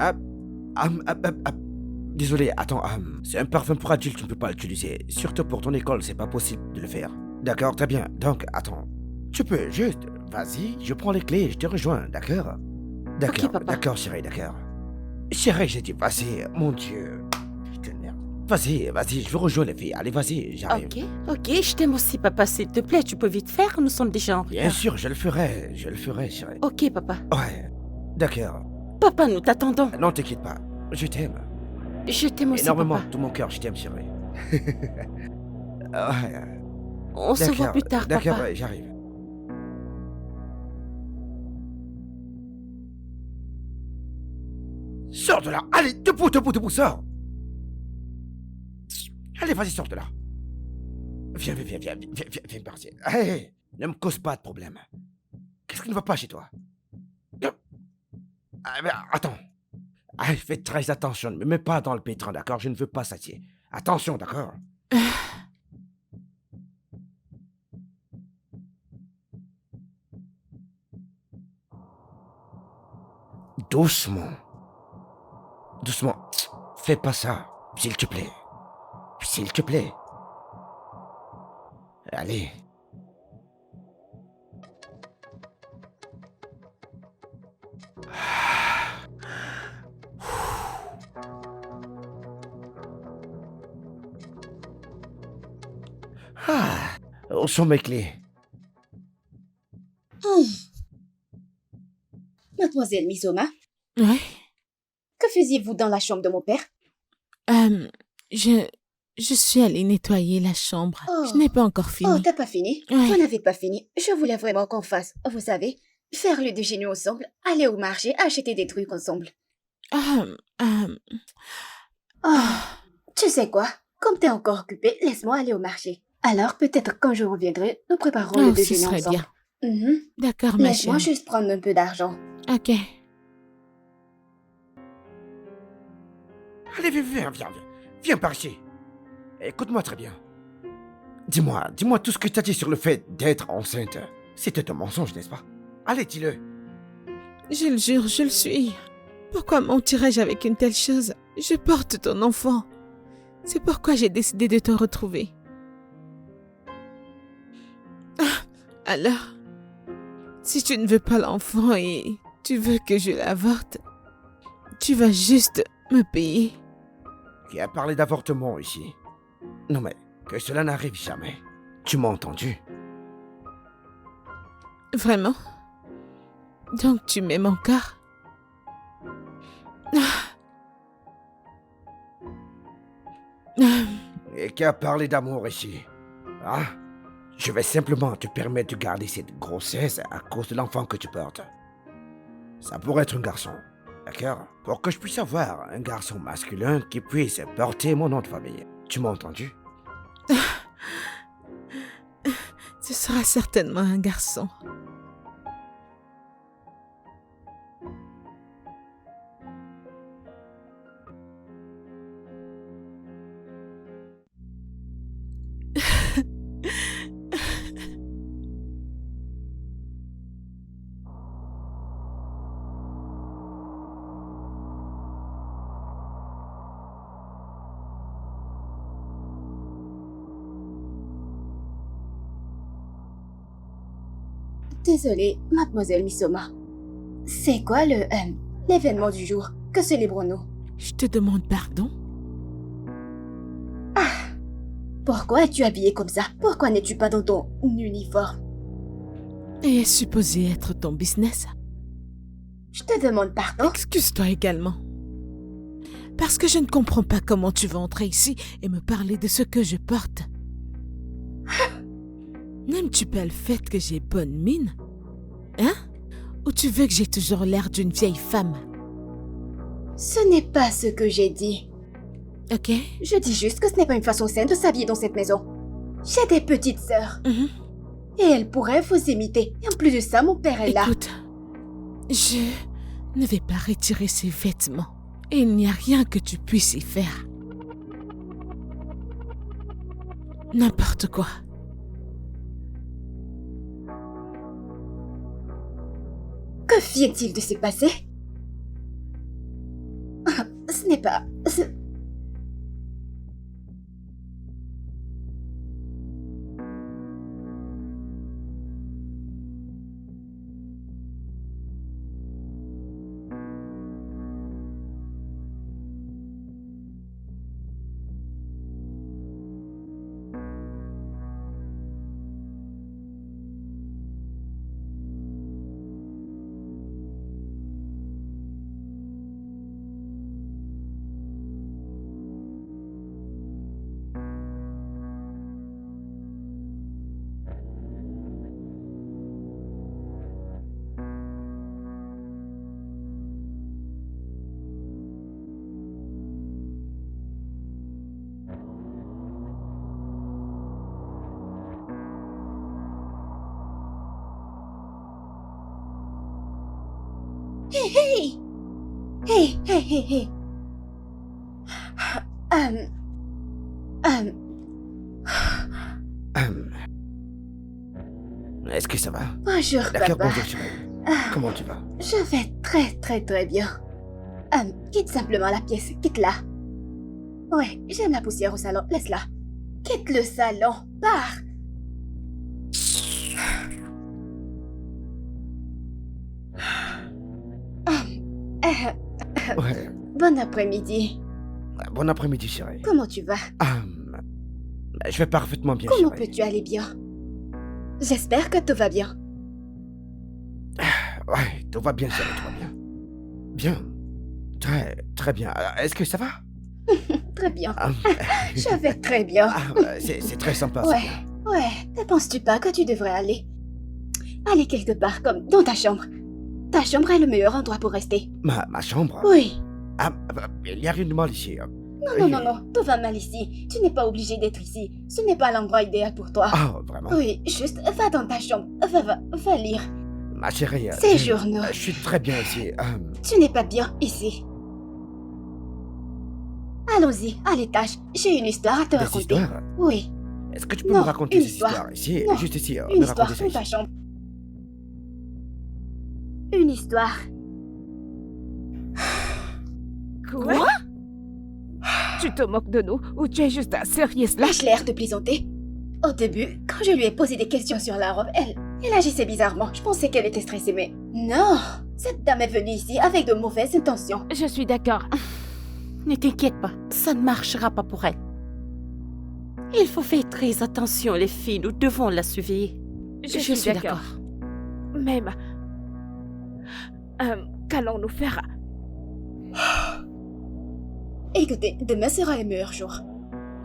Désolé, attends, c'est un parfum pour adulte, tu ne peux pas l'utiliser. Surtout pour ton école, c'est pas possible de le faire. D'accord, très bien. Donc, attends. Tu peux juste, vas-y, je prends les clés et je te rejoins, d'accord? D'accord, Ok, papa. d'accord, chérie, d'accord. Chérie, j'ai dit, vas-y, mon Dieu. Putain de merde. Vas-y, je veux rejoindre les filles. Allez, vas-y, j'arrive. Ok, je t'aime aussi, papa. S'il te plaît, tu peux vite faire. Nous sommes déjà en retard. Bien sûr, je le ferai, chérie. Ok, papa. Ouais, d'accord. Papa, nous t'attendons. Non, t'inquiète pas, je t'aime. Je t'aime aussi, Énormément, papa. tout mon cœur, je t'aime, chérie. Ouais, On se voit plus tard, d'accord, papa. ouais, j'arrive. Sors de là! Allez, debout, sors! Allez, vas-y, sors de là! Viens partir. Hey, ne me cause pas de problème. Qu'est-ce qui ne va pas chez toi? Mais attends. Fais très attention, ne me mets pas dans le pétrin, d'accord? Je ne veux pas s'attirer. Attention, d'accord? Doucement. Fais pas ça, s'il te plaît. S'il te plaît. Allez. Où sont mes clés? Mademoiselle Misoma, Ouais. que faisiez-vous dans la chambre de mon père? Je suis allée nettoyer la chambre. Oh. Je n'ai pas encore Oh, fini. t'as pas fini? Ouais. Vous n'avez pas fini. Je voulais vraiment qu'on fasse, vous savez, faire le déjeuner ensemble, aller au marché, acheter des trucs ensemble. Oh, tu sais quoi? Comme t'es encore occupé, laisse-moi aller au marché. Alors, peut-être quand je reviendrai, nous préparerons le ce déjeuner serait ensemble. bien. Mhm. D'accord, ma Laisse-moi chérie. juste prendre un peu d'argent. Ok. Allez, viens par ici. Écoute-moi très bien. Dis-moi tout ce que tu as dit sur le fait d'être enceinte. C'était un mensonge, n'est-ce pas? Allez, dis-le. Je le jure, je le suis. Pourquoi mentirais-je avec une telle chose? Je porte ton enfant. C'est pourquoi j'ai décidé de te retrouver. Alors, si tu ne veux pas l'enfant et tu veux que je l'avorte, tu vas juste me payer. Qui a parlé d'avortement ici? Non mais, que cela n'arrive jamais. Tu m'as entendu? Vraiment? Donc tu m'aimes encore? Et qui a parlé d'amour ici? Hein? Je vais simplement te permettre de garder cette grossesse à cause de l'enfant que tu portes. Ça pourrait être un garçon, d'accord? Pour que je puisse avoir un garçon masculin qui puisse porter mon nom de famille. Tu m'as entendu? Ce sera certainement un garçon. Désolée, mademoiselle Misoma. C'est quoi l'événement du jour? Que célébrons-nous? Je te demande pardon? Pourquoi es-tu habillée comme ça? Pourquoi n'es-tu pas dans ton uniforme? Et est supposé être ton business? Je te demande pardon? Excuse-toi également. Parce que je ne comprends pas comment tu vas entrer ici et me parler de ce que je porte. N'aimes-tu pas le fait que j'ai bonne mine? Hein? Ou tu veux que j'ai toujours l'air d'une vieille femme? Ce n'est pas ce que j'ai dit. Ok? Je dis juste que ce n'est pas une façon saine de s'habiller dans cette maison. J'ai des petites sœurs. Mhm. Et elles pourraient vous imiter. Et en plus de ça, mon père est là. Écoute, je ne vais pas retirer ces vêtements. Et il n'y a rien que tu puisses y faire. N'importe quoi. Que vient-il de se passer? Ce n'est pas... Hey! Hey, hey, hey, hey! Est-ce que ça va? Bonjour, D'accord, papa. bonjour chérie. Comment tu vas? Je vais très bien. Quitte simplement la pièce, quitte-la. Ouais, j'aime la poussière au salon, laisse-la. Quitte le salon, pars. Ouais. Bon après-midi. Bon après-midi chérie. Comment tu vas? Je vais parfaitement bien Comment chérie. peux-tu aller bien? J'espère que tout va bien. Ouais, tout va bien chérie, tout va bien. Bien. Très bien. Est-ce que ça va? Très bien. Ah, Je vais très bien. c'est très sympa. ça. Ouais. Ne penses-tu pas que tu devrais aller quelque part, comme dans ta chambre? Ta chambre est le meilleur endroit pour rester. Ma chambre? Oui. Il n'y a rien de mal ici. Non, tout va mal ici. Tu n'es pas obligé d'être ici. Ce n'est pas l'endroit idéal pour toi. Ah, vraiment? Oui, juste va dans ta chambre. Va lire. Ma chérie. Ces journaux. Je suis très bien ici. Tu n'es pas bien ici. Allons-y, à l'étage. J'ai une histoire à te Des raconter. histoires? Oui, Est-ce que tu peux Non, me raconter une des histoire. histoires ici? Non, Juste ici. une me histoire raconter ça dans ta ici. chambre. Une histoire. Quoi? Tu te moques de nous ou tu es juste un sérieux là? Ai-je l'air de plaisanter? Au début, quand je lui ai posé des questions sur la robe, elle agissait bizarrement. Je pensais qu'elle était stressée, mais non! Cette dame est venue ici avec de mauvaises intentions. Je suis d'accord. Ne t'inquiète pas, ça ne marchera pas pour elle. Il faut faire très attention, les filles, nous devons la surveiller. Je suis d'accord. Même... qu'allons-nous faire? Écoutez, demain sera le meilleur jour.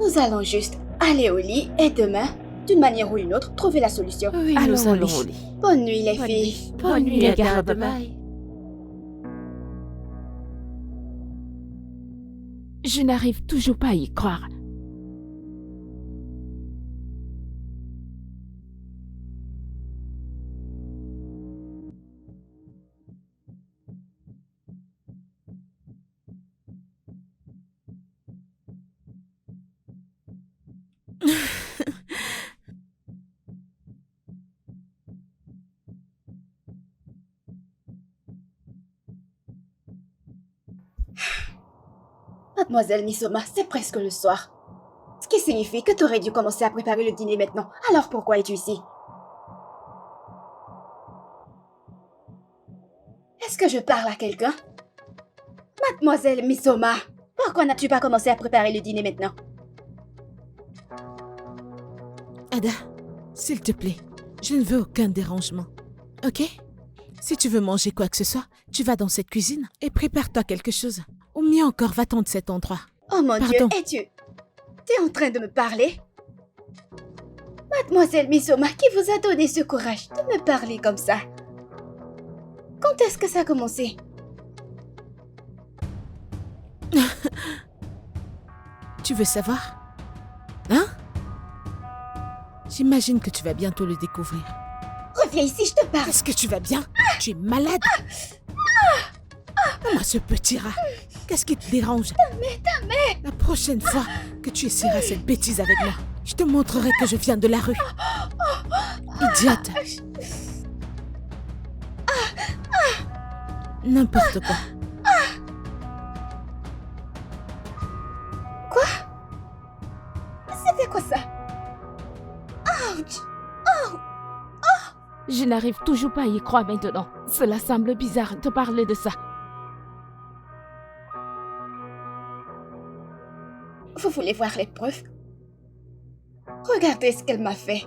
Nous allons juste aller au lit et demain, d'une manière ou une autre, trouver la solution. Oui, Allons nous au allons lit. au lit. Bonne nuit, les Bonne filles. nuit. Bonne nuit, les gars. Bye. Je n'arrive toujours pas à y croire. Mademoiselle Misoma, c'est presque le soir. Ce qui signifie que tu aurais dû commencer à préparer le dîner maintenant. Alors pourquoi es-tu ici? Est-ce que je parle à quelqu'un? Mademoiselle Misoma, pourquoi n'as-tu pas commencé à préparer le dîner maintenant? Ada, s'il te plaît, je ne veux aucun dérangement. Ok? Si tu veux manger quoi que ce soit, tu vas dans cette cuisine et prépare-toi quelque chose. Ou mieux encore, va-t'en de cet endroit. Oh mon Dieu, Pardon. es-tu en train de me parler? Mademoiselle Misoma, qui vous a donné ce courage de me parler comme ça? Quand est-ce que ça a commencé? Tu veux savoir? Hein? J'imagine que tu vas bientôt le découvrir. Reviens ici, je te parle. Est-ce que tu vas bien? Tu es malade? Comment ce petit rat? Qu'est-ce qui te dérange? La prochaine fois que tu essaieras cette bêtise avec moi, je te montrerai que je viens de la rue. Idiote. N'importe quoi. C'était quoi ça? Ouch! Je n'arrive toujours pas à y croire maintenant. Cela semble bizarre de parler de ça. Vous voulez voir les preuves? Regardez ce qu'elle m'a fait.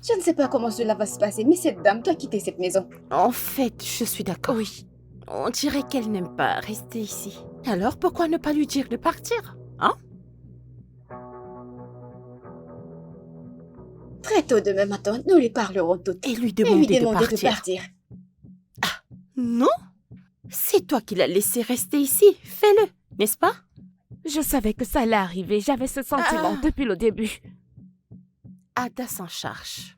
Je ne sais pas comment cela va se passer, mais cette dame doit quitter cette maison. En fait, je suis d'accord. Oui. On dirait qu'elle n'aime pas rester ici. Alors, pourquoi ne pas lui dire de partir? Hein? Très tôt demain matin, nous lui parlerons toutes. Et lui Et demander, lui demander de partir. Non? C'est toi qui l'as laissé rester ici. Fais-le, n'est-ce pas? Je savais que ça allait arriver. J'avais ce sentiment depuis le début. Ada s'en charge.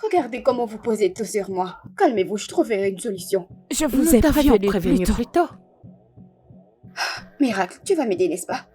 Regardez comment vous posez tout sur moi. Calmez-vous, je trouverai une solution. Je vous Nous ai t'avions prévenu prévenu plus tôt. plus tôt. Miracle, tu vas m'aider, n'est-ce pas?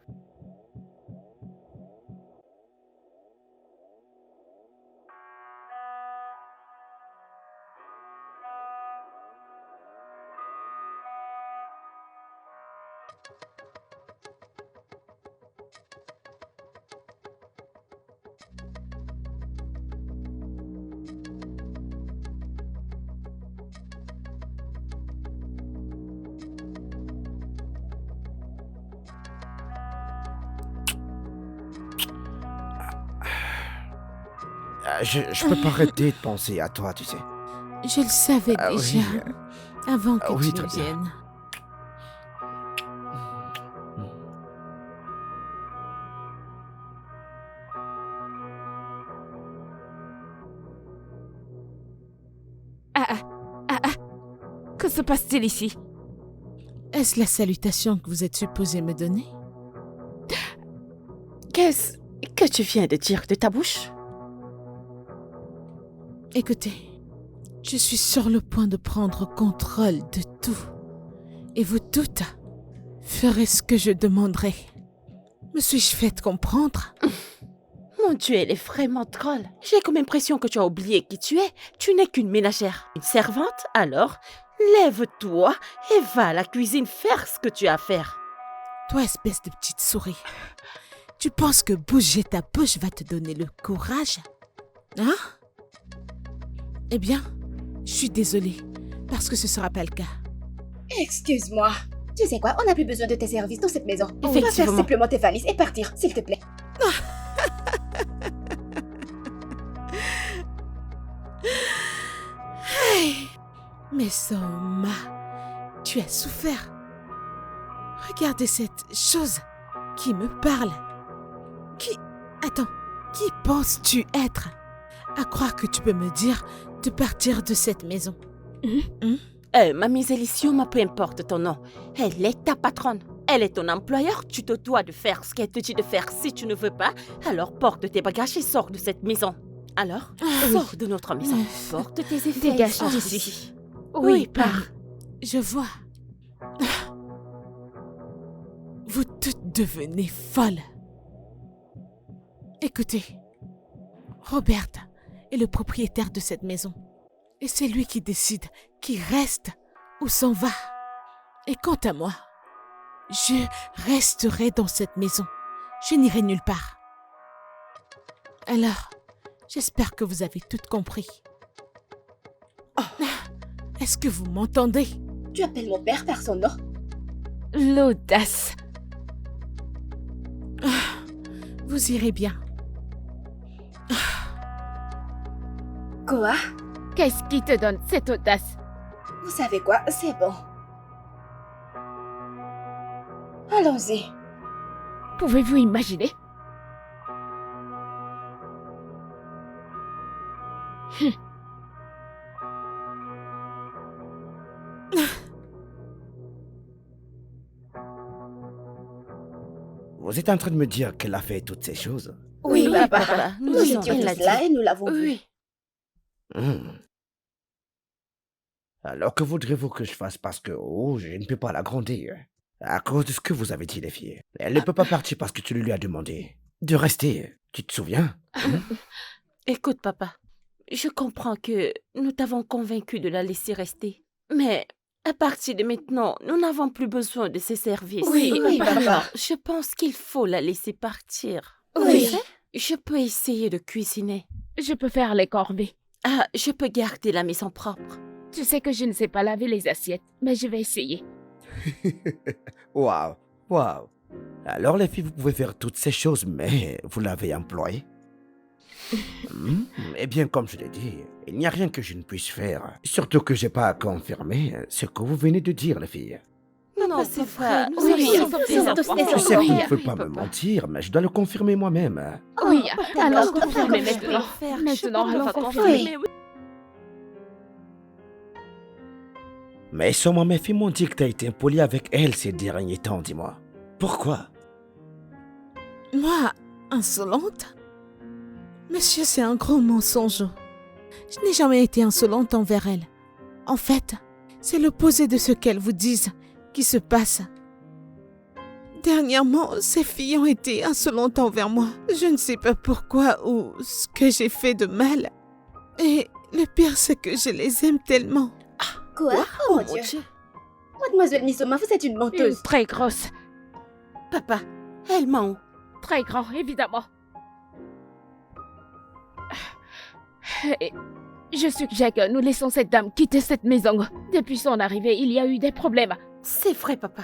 Je peux pas arrêter de penser à toi, tu sais. Je le savais Ah oui, déjà, avant que oui, tu très ne bien. viennes. Que se passe-t-il ici? Est-ce la salutation que vous êtes supposé me donner? Qu'est-ce que tu viens de dire de ta bouche? Écoutez, je suis sur le point de prendre contrôle de tout. Et vous toutes ferez ce que je demanderai. Me suis-je fait comprendre? Mon Dieu, elle est vraiment drôle. J'ai comme impression que tu as oublié qui tu es. Tu n'es qu'une ménagère. Une servante, alors Lève-toi et va à la cuisine faire ce que tu as à faire. Toi, espèce de petite souris, tu penses que bouger ta bouche va te donner le courage? Hein? Eh bien, je suis désolée, parce que ce sera pas le cas. Excuse-moi. Tu sais quoi, on n'a plus besoin de tes services dans cette maison. On va faire Effectivement. simplement tes valises et partir, s'il te plaît. Mais Soma, tu as souffert. Regardez cette chose qui me parle. Qui penses-tu être? À croire que tu peux me dire de partir de cette maison. Mamie Elisioma, peu importe ton nom, elle est ta patronne. Elle est ton employeur, tu te dois de faire ce qu'elle te dit de faire. Si tu ne veux pas, alors porte tes bagages et sors de cette maison. Alors, sors de notre maison. Porte tes effets. Dégage sors d'ici. Oui, Oui, pars. Je vois. Vous toutes devenez folles. Écoutez, Robert est le propriétaire de cette maison. Et c'est lui qui décide qui reste ou s'en va. Et quant à moi, je resterai dans cette maison. Je n'irai nulle part. Alors, j'espère que vous avez tout compris. Est-ce que vous m'entendez? Tu appelles mon père par son nom? L'audace. Vous irez bien. Quoi? Qu'est-ce qui te donne cette audace? Vous savez quoi? C'est bon. Allons-y. Pouvez-vous imaginer? Vous êtes en train de me dire qu'elle a fait toutes ces choses? Oui, papa. papa, nous Nous disons, étions elle l'a tous là dit. et nous l'avons vu. Oui. Hmm. Alors que voudrez-vous que je fasse parce que, je ne peux pas la gronder. À cause de ce que vous avez dit, les filles. Elle ne peut pas partir parce que tu lui as demandé de rester. Tu te souviens? Écoute, papa, je comprends que nous t'avons convaincu de la laisser rester. Mais à partir de maintenant, nous n'avons plus besoin de ses services. Oui, papa. Alors, je pense qu'il faut la laisser partir. Oui. Tu sais, je peux essayer de cuisiner. Je peux faire les corvées. Ah, je peux garder la maison propre. Tu sais que je ne sais pas laver les assiettes, mais je vais essayer. Waouh, waouh. Alors les filles, vous pouvez faire toutes ces choses, mais vous l'avez employé? Eh bien, comme je l'ai dit, il n'y a rien que je ne puisse faire. Surtout que j'ai pas à confirmer ce que vous venez de dire, les filles. Non, c'est vrai. Oui, nous sommes tous des Je sais enfants. que vous ne Oui, pouvez pas me papa. mentir, mais je dois le confirmer moi-même. Oui, alors d'accord, confirmez d'accord, maintenant. Je Maintenant, peux allons pas confirmer. Oui. Mais sûrement mes filles m'ont dit que tu as été impoli avec elle ces derniers temps, dis-moi. Pourquoi? Moi, insolente? Monsieur, c'est un gros mensonge. Je n'ai jamais été insolente envers elle. En fait, c'est l'opposé de ce qu'elles vous disent qui se passe. Dernièrement, ces filles ont été insolentes envers moi. Je ne sais pas pourquoi ou ce que j'ai fait de mal. Et le pire, c'est que je les aime tellement. Quoi? Oh mon Dieu. Mademoiselle Misoma, vous êtes une Une menteuse. très grosse. Papa, elle ment. Très grand, évidemment. Et je suggère que nous laissons cette dame quitter cette maison. Depuis son arrivée, il y a eu des problèmes. C'est vrai, papa.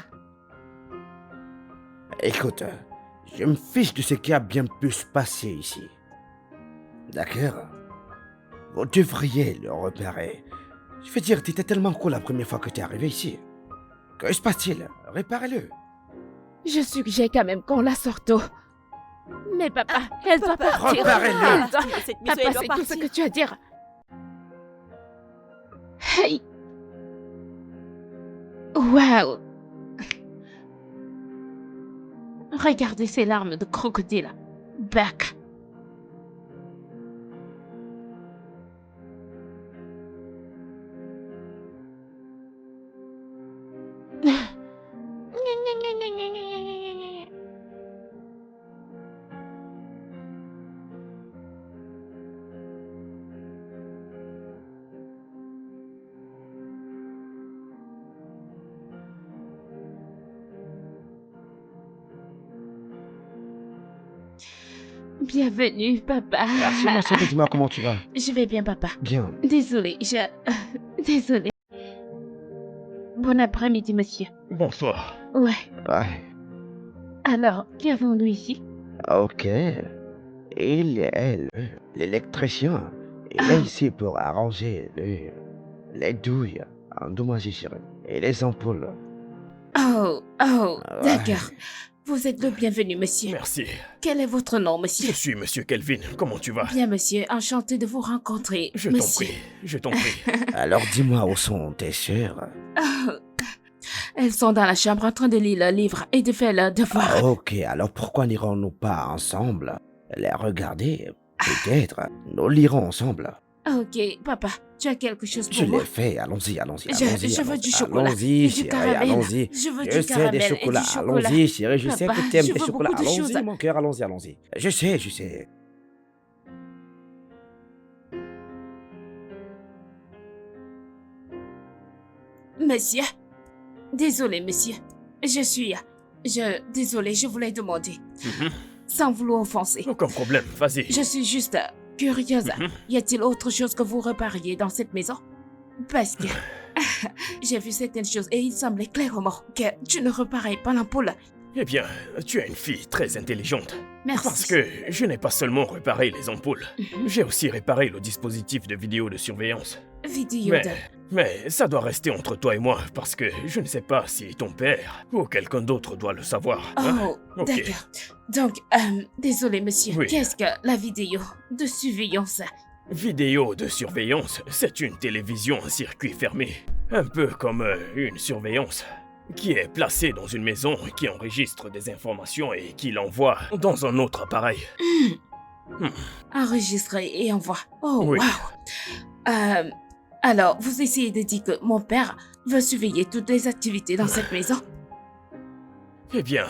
Écoute, je me fiche de ce qui a bien pu se passer ici. D'accord? Vous devriez le repérer. Je veux dire, t'étais tellement cool la première fois que t'es arrivé ici. Que se passe-t-il? Réparez-le. Je suggère quand même qu'on la sorte tôt. Mais papa, elle doit partir. Reparez-le. Elle doit... Cette maison, Papa, elle doit c'est tout ce partir. que tu as à dire. Hey. Waouh. Regardez ces larmes de crocodile. Back. Bienvenue, papa. Merci, ma chérie, dis-moi comment tu vas. Je vais bien, papa. Bien. Désolée, Désolée. Bon après-midi, monsieur. Bonsoir. Ouais. Ouais. Alors, qu'avons-nous ici? Ok. L'électricien, il est ici pour arranger les douilles endommagées, chérie. Et les ampoules. Oh, Ouais. d'accord. Vous êtes le bienvenu, monsieur. Merci. Quel est votre nom, Je monsieur? suis Monsieur Kelvin. Comment tu vas? Bien, monsieur. Enchanté de vous rencontrer, Je t'en monsieur. prie. Je t'en prie. Alors dis-moi où sont tes sœurs? Oh, elles sont dans la chambre en train de lire le livre et de faire leurs devoirs. Ok, alors pourquoi n'irons-nous pas ensemble les regarder? Peut-être. Nous lirons ensemble. Ok, papa, tu as quelque chose pour Je moi? l'ai fait. Allons-y, allons-y. Je veux du chocolat. Allons-y, Du chérie, caramel. allons-y. Je veux Je du sais caramel des et du chocolats. chocolat. Allons-y, chérie. Je sais Papa, que t'aimes je les veux chocolats. beaucoup de Allons-y, choses. mon cœur, allons-y, allons-y. Je sais. Monsieur? Désolé, monsieur. Désolé, je voulais demander. Sans vouloir offenser. Aucun problème. Vas-y. Je suis juste curieuse. Mhm. Y a-t-il autre chose que vous repariez dans cette maison? Parce que j'ai vu certaines choses et il semblait clairement que tu ne reparais pas l'ampoule. Eh bien, tu es une fille très intelligente. Merci. Parce que je n'ai pas seulement réparé les ampoules. Mhm. J'ai aussi réparé le dispositif de vidéo de surveillance. Vidéo Mais, de... mais ça doit rester entre toi et moi, parce que je ne sais pas si ton père ou quelqu'un d'autre doit le savoir. hein. Oh, Ok. d'accord. Donc, désolé, monsieur. Oui. Qu'est-ce que la vidéo de surveillance? Vidéo de surveillance, c'est une télévision en circuit fermé. Un peu comme une surveillance. Qui est placée dans une maison, qui enregistre des informations et qui l'envoie dans un autre appareil. Enregistré et envoie. Oh, Oui. wow. Alors, vous essayez de dire que mon père veut surveiller toutes les activités dans cette maison? Eh bien,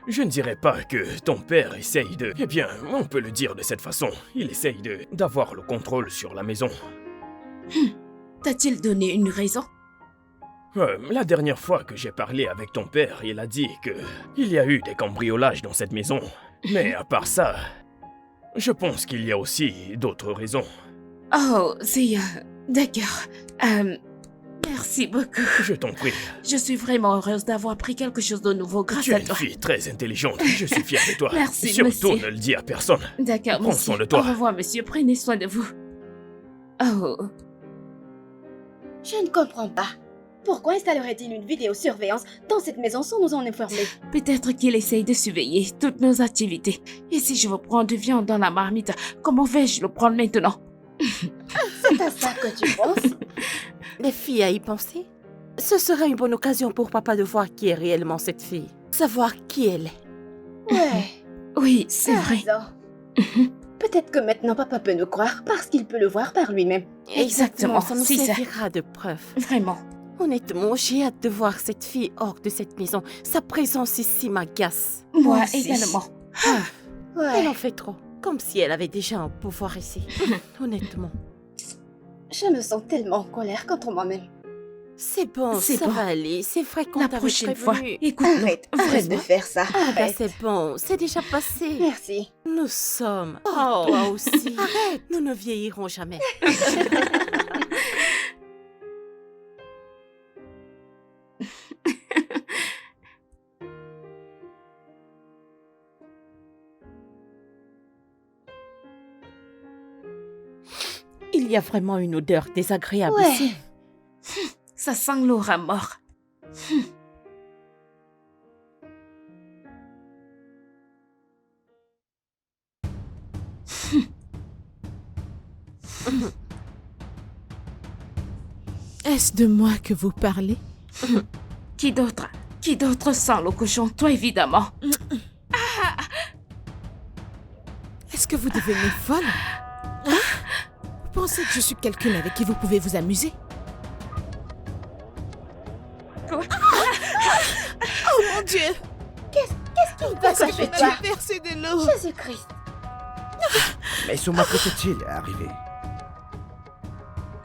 je ne dirais pas que ton père essaye de... Eh bien, on peut le dire de cette façon. Il essaye d'avoir le contrôle sur la maison. T'a-t-il donné une raison? La dernière fois que j'ai parlé avec ton père, il a dit que il y a eu des cambriolages dans cette maison. Mais à part ça, je pense qu'il y a aussi d'autres raisons. Oh, c'est... D'accord. Merci beaucoup. Je t'en prie. Je suis vraiment heureuse d'avoir appris quelque chose de nouveau grâce Tu es à une toi. fille très intelligente. Je suis fier de toi. Merci, Surtout monsieur. ne le dis à personne. D'accord, Prends monsieur. soin de toi. Au revoir, monsieur. Prenez soin de vous. Oh, Je ne comprends pas. Pourquoi installerait-il une vidéosurveillance dans cette maison sans nous en informer? peut-être qu'il essaye de surveiller toutes nos activités. Et si je veux prendre de viande dans la marmite, comment vais-je le prendre maintenant? C'est à ça que tu penses? Les filles à y penser? Ce serait une bonne occasion pour papa de voir qui est réellement cette fille. Savoir qui elle est. Ouais, Oui, c'est t'as vrai. raison. Peut-être que maintenant papa peut nous croire parce qu'il peut le voir par lui-même. Exactement, ça nous c'est ça. servira de preuve. Vraiment. Honnêtement, j'ai hâte de voir cette fille hors de cette maison. Sa présence ici m'agace. Moi aussi. également. Elle Ouais, en fait trop. Comme si elle avait déjà un pouvoir ici. Honnêtement. je me sens tellement en colère contre moi-même. C'est bon, C'est ça bon. va aller. C'est vrai qu'on La t'avait prochaine fois, prévenu. écoute-nous. Arrête de faire ça. Ah bah Arrête. c'est bon, c'est déjà passé. Merci. Nous sommes. Oh, toi aussi. Arrête. Nous ne vieillirons jamais. Il y a vraiment une odeur désagréable Ouais. ici. Ça sent l'aura mort. Est-ce de moi que vous parlez? Qui d'autre? Qui d'autre sent le cochon? Toi, évidemment. Est-ce que vous devenez folle? Hein? Vous pensez que je suis quelqu'un avec qui vous pouvez vous amuser? Quoi? Oh mon Dieu! Qu'est-ce qu'il Parce va que chez tu toi? as versé de l'eau! Jésus-Christ. Mais Souma, que t'est-il arrivé?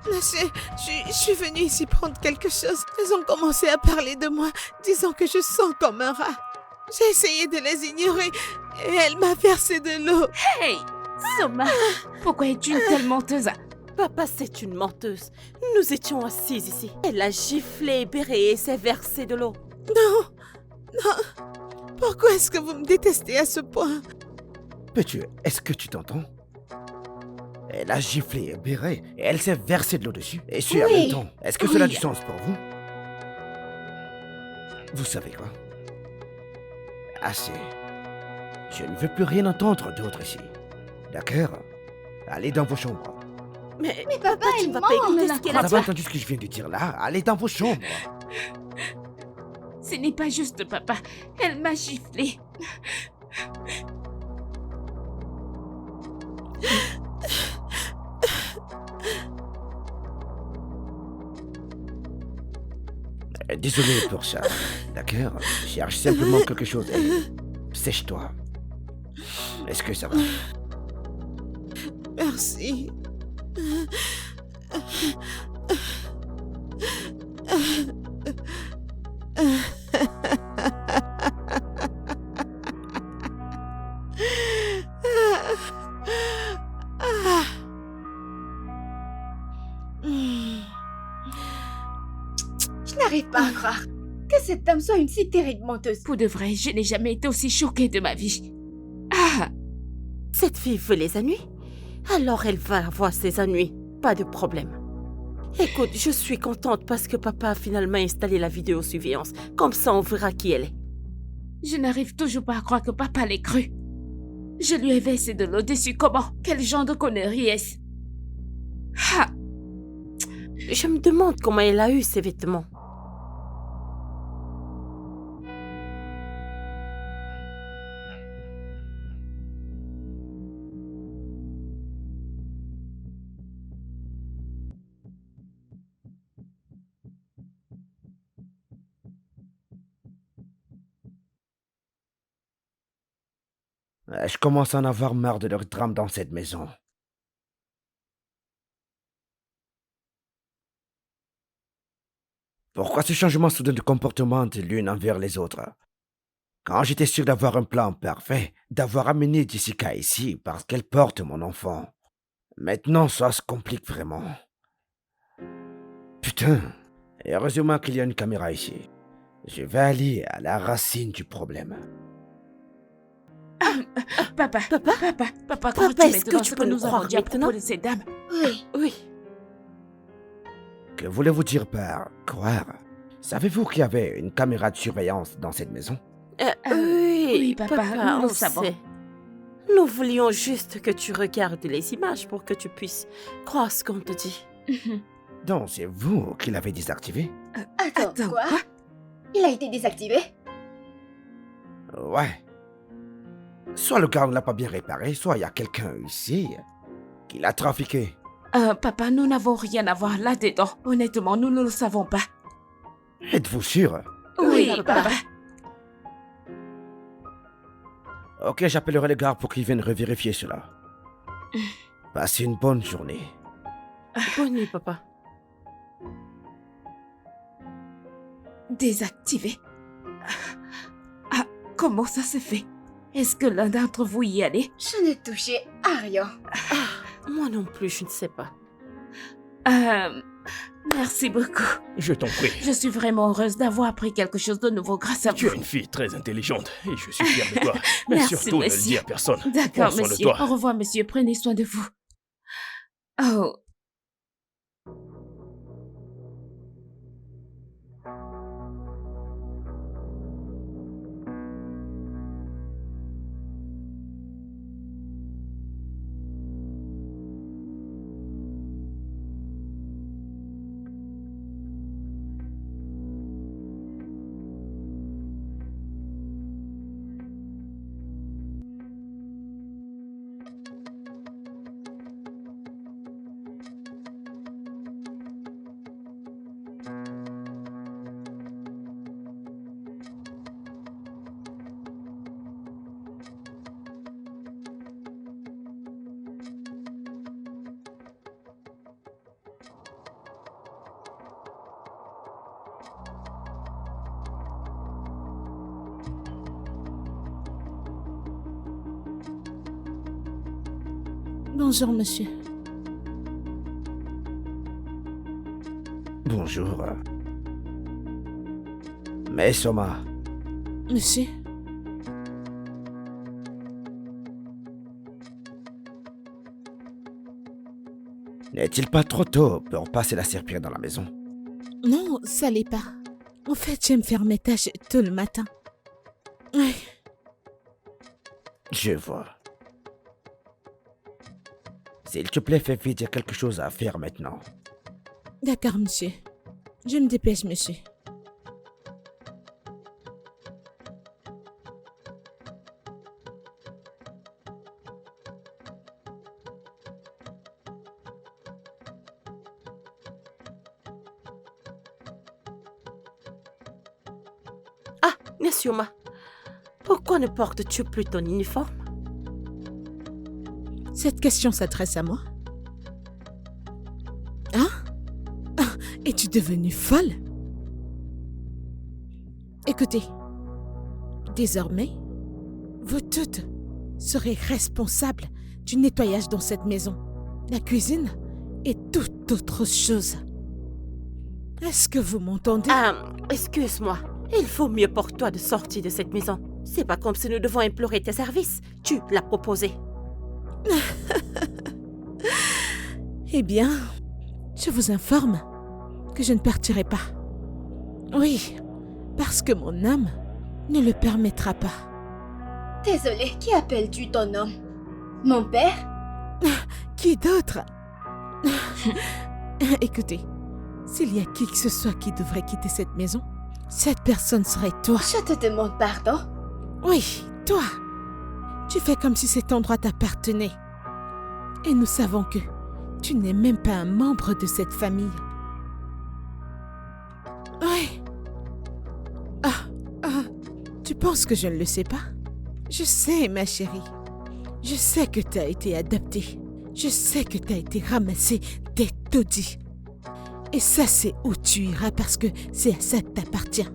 Je suis venue ici prendre quelque chose. Elles ont commencé à parler de moi, disant que je sens comme un rat. J'ai essayé de les ignorer et elle m'a versé de l'eau. Hey, Soma, pourquoi es-tu une telle menteuse? Papa, c'est une menteuse. Nous étions assises ici. Elle a giflé Béré et s'est versé de l'eau. Non, non. Pourquoi est-ce que vous me détestez à ce point? Petit, est-ce que tu t'entends? Elle a giflé Béré et elle s'est versé de l'eau dessus. Et c'est en Oui. même temps. Est-ce que cela a Oui. du sens pour vous? Vous savez quoi? Assez. Je ne veux plus rien entendre d'autre ici. D'accord? Allez dans vos chambres. Mais papa, tu elle ne vas ment, pas écouter on ce qu'elle Vous a avez dit. entendu ce que je viens de dire là? Allez dans vos chambres. Ce n'est pas juste, papa. Elle m'a giflé. Désolé pour ça. D'accord? Cherche simplement quelque chose et sèche-toi. Est-ce que ça va? Merci. Je n'arrive pas à croire que cette dame soit une si terrible menteuse. Pour de vrai, je n'ai jamais été aussi choquée de ma vie. Ah, Cette fille veut les ennuis. Alors elle va avoir ses ennuis. Pas de problème. Écoute, je suis contente parce que papa a finalement installé la vidéosurveillance. Comme ça, on verra qui elle est. je n'arrive toujours pas à croire que papa l'ait cru. Je lui ai versé de l'eau dessus. Comment? Quel genre de connerie est-ce? Ah, Je me demande comment elle a eu ces vêtements. Je commence à en avoir marre de leur drame dans cette maison. Pourquoi ce changement soudain de comportement de l'une envers les autres? Quand j'étais sûr d'avoir un plan parfait, d'avoir amené Jessica ici parce qu'elle porte mon enfant. Maintenant, ça se complique vraiment. Putain, et heureusement qu'il y a une caméra ici. Je vais aller à la racine du problème. papa, Papa? papa, Papa, crois-tu est-ce que maintenant tu ce peux que nous nous avons croire dit à propos maintenant? de ces dames? Oui. Oui. Que voulez-vous dire par croire? Savez-vous qu'il y avait une caméra de surveillance dans cette maison? Oui, papa, nous on savons. sait. Nous voulions juste que tu regardes les images pour que tu puisses croire ce qu'on te dit. Donc, c'est vous qui l'avez désactivé? Attends, quoi? Il a été désactivé? Ouais. Soit le gars ne l'a pas bien réparé, soit il y a quelqu'un ici qui l'a trafiqué. Papa, nous n'avons rien à voir là-dedans. Honnêtement, nous ne le savons pas. Êtes-vous sûr? Oui, papa. papa. Ok, j'appellerai les gars pour qu'ils viennent revérifier cela. Passez une bonne journée. Bonne nuit, papa. Désactivé. Ah, comment ça se fait? Est-ce que l'un d'entre vous y allait? Je n'ai touché à rien. Moi non plus, je ne sais pas. Merci beaucoup. Je t'en prie. Je suis vraiment heureuse d'avoir appris quelque chose de nouveau grâce à Tu vous. es une fille très intelligente et je suis fier de toi. Mais Merci, surtout, ne le monsieur. dis à personne. D'accord, Prends soin de monsieur. toi. Au revoir, monsieur. Prenez soin de vous. Oh, Bonjour, monsieur. Bonjour. Mais Soma, Monsieur, n'est-il pas trop tôt pour passer la surprise dans la maison? non, ça l'est pas. En fait, j'aime faire mes tâches tôt le matin. Oui, Je vois. S'il te plaît, fais vite, il y a quelque chose à faire maintenant. d'accord, monsieur. Je me dépêche, monsieur. Ah, Nesioma, pourquoi ne portes-tu plus ton uniforme? Cette question s'adresse à moi. Hein? Ah, es-tu devenue folle? Écoutez, désormais, vous toutes serez responsables du nettoyage dans cette maison, la cuisine et toute autre chose. Est-ce que vous m'entendez? Ah, excuse-moi. Il faut mieux pour toi de sortir de cette maison. C'est pas comme si nous devons implorer tes services. Tu l'as proposé. Eh bien, je vous informe que je ne partirai pas. Oui, parce que mon âme ne le permettra pas. Désolé, qui appelles-tu ton homme? Mon père? Qui d'autre? Écoutez, s'il y a qui que ce soit qui devrait quitter cette maison, cette personne serait toi. Je te demande pardon. Oui, toi. Tu fais comme si cet endroit t'appartenait. Et nous savons que tu n'es même pas un membre de cette famille. Oui. Tu penses que je ne le sais pas? Je sais, ma chérie. Je sais que tu as été adoptée. Je sais que tu as été ramassée des taudis. Et ça, c'est où tu iras parce que c'est à ça que t'appartiens.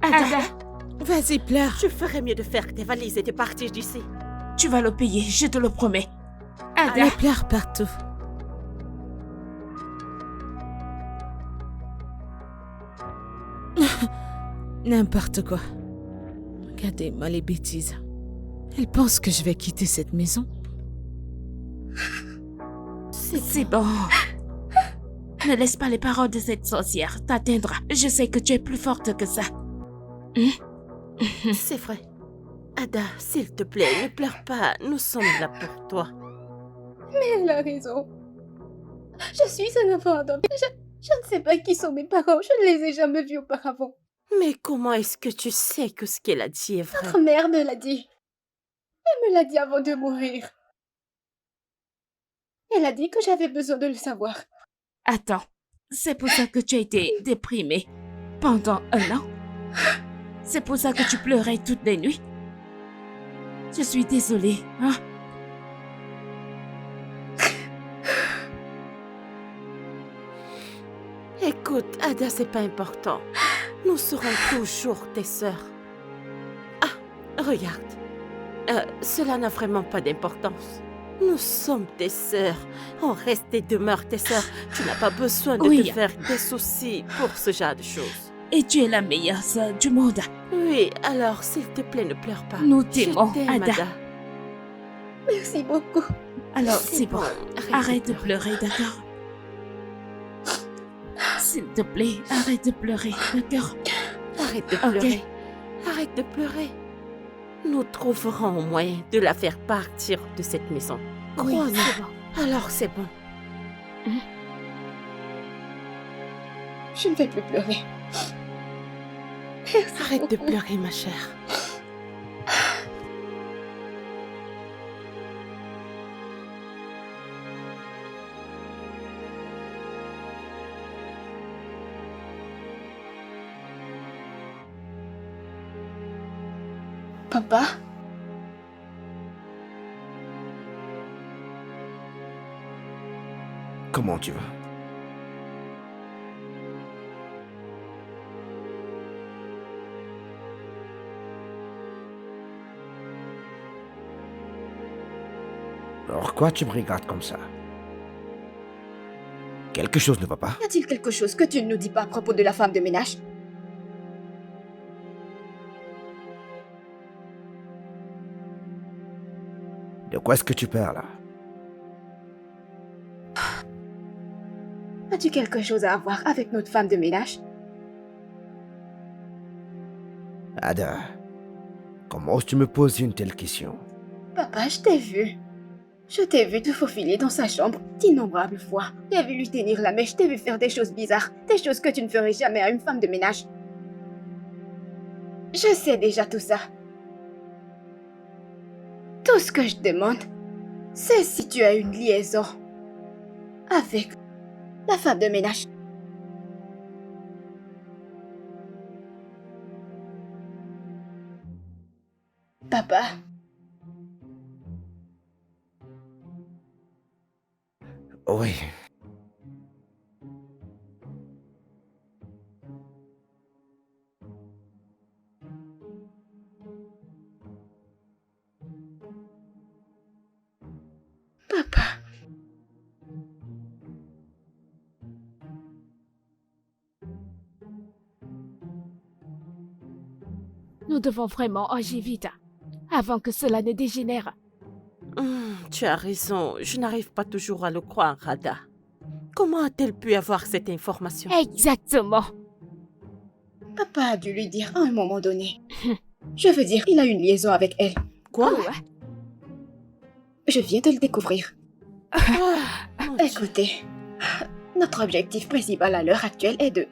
Ada, Vas-y, pleure. Je ferais mieux de faire tes valises et de partir d'ici. tu vas le payer, je te le promets. Ada, Elle pleure partout. N'importe quoi. Regardez-moi les bêtises. Elle pense que je vais quitter cette maison. c'est bon. Ne laisse pas les paroles de cette sorcière t'atteindre. Je sais que tu es plus forte que ça. C'est vrai. Ada, s'il te plaît, ne pleure pas. Nous sommes là pour toi. Mais elle a raison. Je suis un enfant adopté. Je ne sais pas qui sont mes parents. Je ne les ai jamais vus auparavant. Mais comment est-ce que tu sais que ce qu'elle a dit est vrai? Votre mère me l'a dit. Elle me l'a dit avant de mourir. Elle a dit que j'avais besoin de le savoir. Attends, c'est pour ça que tu as été déprimée pendant 1 an? C'est pour ça que tu pleurais toutes les nuits? Je suis désolée, hein? Écoute, Ada, c'est pas important. Nous serons toujours tes sœurs. Ah, regarde. Cela n'a vraiment pas d'importance. Nous sommes tes sœurs. On reste et demeure tes sœurs. Tu n'as pas besoin de Oui. te faire des soucis pour ce genre de choses. Et tu es la meilleure sœur du monde. Oui, alors s'il te plaît, ne pleure pas. Nous Je t'aimons, t'aime, Ada. Merci beaucoup. Alors, c'est bon. Arrête, Arrête de pleurer, d'accord? S'il te plaît, arrête de pleurer, d'accord? Arrête de Ok. pleurer. Arrête de pleurer. Nous trouverons un moyen de la faire partir de cette maison. Oui, Crois-nous. c'est bon. Alors c'est bon. Je ne vais plus pleurer. Arrête de pleurer, ma chère. Papa? Comment tu vas? Pourquoi tu me regardes comme ça? Quelque chose ne va pas? Y a-t-il quelque chose que tu ne nous dis pas à propos de la femme de ménage? De quoi est-ce que tu parles là? As-tu quelque chose à voir avec notre femme de ménage? Ada, comment tu me poses une telle question? Papa, je t'ai vu. Je t'ai vu te faufiler dans sa chambre d'innombrables fois. J'ai vu lui tenir la mèche, je t'ai vu faire des choses bizarres, des choses que tu ne ferais jamais à une femme de ménage. Je sais déjà tout ça. Tout ce que je demande, c'est si tu as une liaison avec la femme de ménage. Papa, Oui. papa. Nous devons vraiment agir vite, avant que cela ne dégénère. Tu as raison, je n'arrive pas toujours à le croire, Ada. Comment a-t-elle pu avoir cette information? Exactement. Papa a dû lui dire à un moment donné. Je veux dire, il a une liaison avec elle. Quoi? Oh, Je viens de le découvrir. Mon Dieu. Écoutez, notre objectif principal à l'heure actuelle est de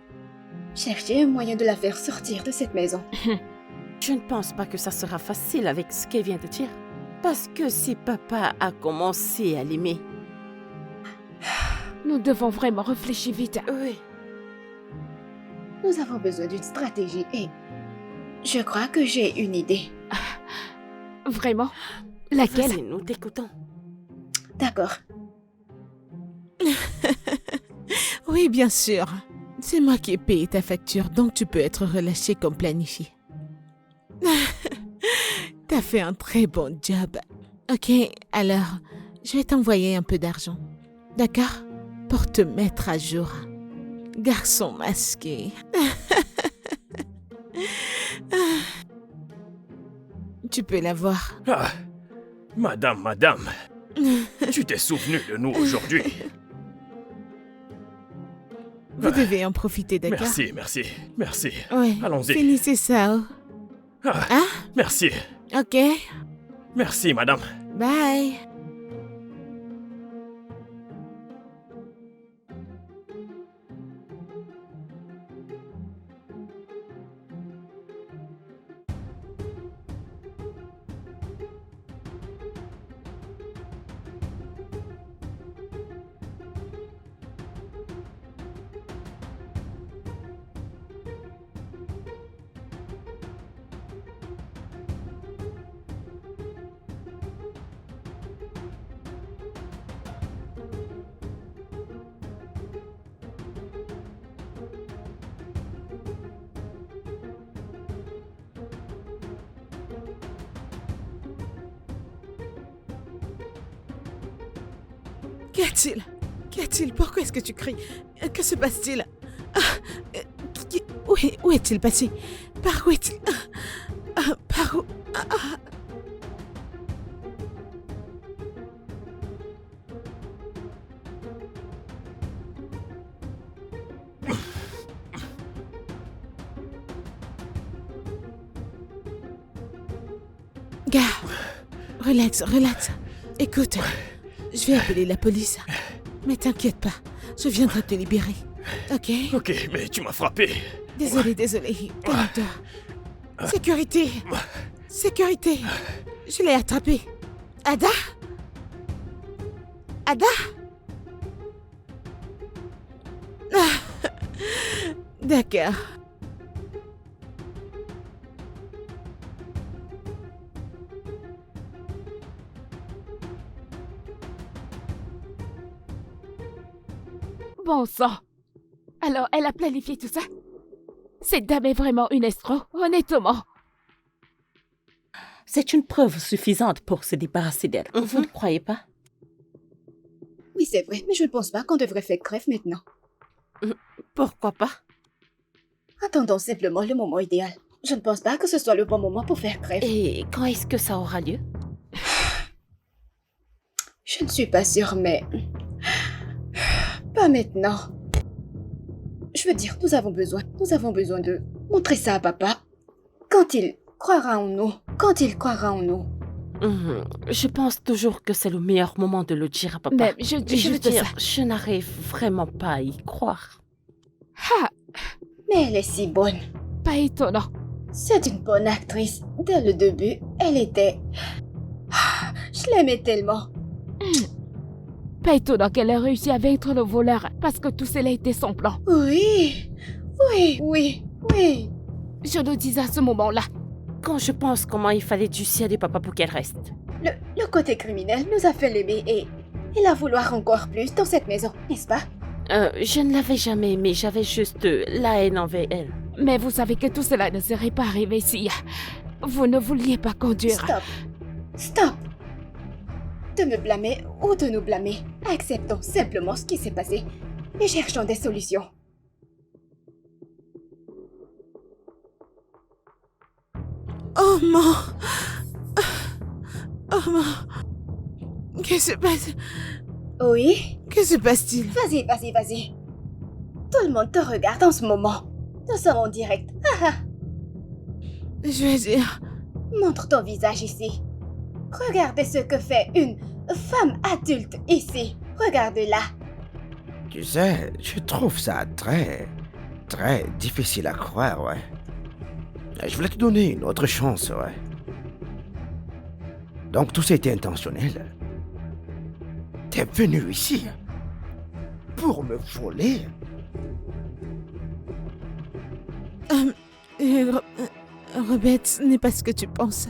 chercher un moyen de la faire sortir de cette maison. Je ne pense pas que ça sera facile avec ce qu'elle vient de dire. Parce que si papa a commencé à l'aimer... nous devons vraiment réfléchir vite. Oui. Nous avons besoin d'une stratégie et je crois que j'ai une idée. Vraiment? Laquelle? Vas-y, nous t'écoutons. D'accord. Oui, bien sûr. C'est moi qui ai payé ta facture, donc tu peux être relâché comme planifié. T'as fait un très bon job. Ok, alors, je vais t'envoyer un peu d'argent. D'accord? Pour te mettre à jour. Garçon masqué. Tu peux l'avoir. Ah, madame, tu t'es souvenu de nous aujourd'hui. Vous devez en profiter, d'accord? Merci. Ouais. Allons-y. Finissez ça. Oh. Ah, Hein? merci. Ok. Merci, madame. Bye. Qu'y a-t-il? Qu'y a-t-il? Pourquoi est-ce que tu cries? Que se passe-t-il? Où est-il passé? Par où est-il? Par où? Gars, relax. Écoute, je vais appeler la police. Mais t'inquiète pas, je viendrai te libérer. Ok? Ok, mais tu m'as frappé. Désolé. Calme-toi. Sécurité. Je l'ai attrapé. Ada? D'accord. Bon sang. Alors, elle a planifié tout ça? Cette dame est vraiment une escroc, honnêtement. C'est une preuve suffisante pour se débarrasser d'elle. Vous ne croyez pas? Oui, c'est vrai, mais je ne pense pas qu'on devrait faire grève maintenant. Pourquoi pas? Attendons simplement le moment idéal. Je ne pense pas que ce soit le bon moment pour faire grève. Et quand est-ce que ça aura lieu? Je ne suis pas sûre, mais... Pas maintenant. Je veux dire, nous avons besoin de montrer ça à papa. Quand il croira en nous. Je pense toujours que c'est le meilleur moment de le dire à papa. Mais je veux veux dire dire, je n'arrive vraiment pas à y croire. Ah, Mais elle est si bonne. pas étonnant. C'est une bonne actrice. Dès le début, elle était... Je l'aimais tellement. Pas étonnant qu'elle ait réussi à vaincre le voleur parce que tout cela était son plan. Oui. Je le disais à ce moment-là. Quand je pense comment il fallait dissuader papa pour qu'elle reste. Le côté criminel nous a fait l'aimer et la vouloir encore plus dans cette maison, n'est-ce pas? Je ne l'avais jamais aimée, j'avais juste la haine envers elle. Mais vous savez que tout cela ne serait pas arrivé si vous ne vouliez pas conduire. Stop. De me blâmer ou de nous blâmer. Acceptons simplement ce qui s'est passé et cherchons des solutions. Oh non! Oh non! Qu'est-ce qui se passe? Oui? Que se passe-t-il? Vas-y. Tout le monde te regarde en ce moment. Nous sommes en direct. Je vais dire... Montre ton visage ici. Regardez ce que fait une femme adulte ici. Regarde-la. Tu sais, je trouve ça très difficile à croire, ouais. Je voulais te donner une autre chance, ouais. Donc tout ça était intentionnel. T'es venu ici pour me voler? Robert, ce n'est pas ce que tu penses.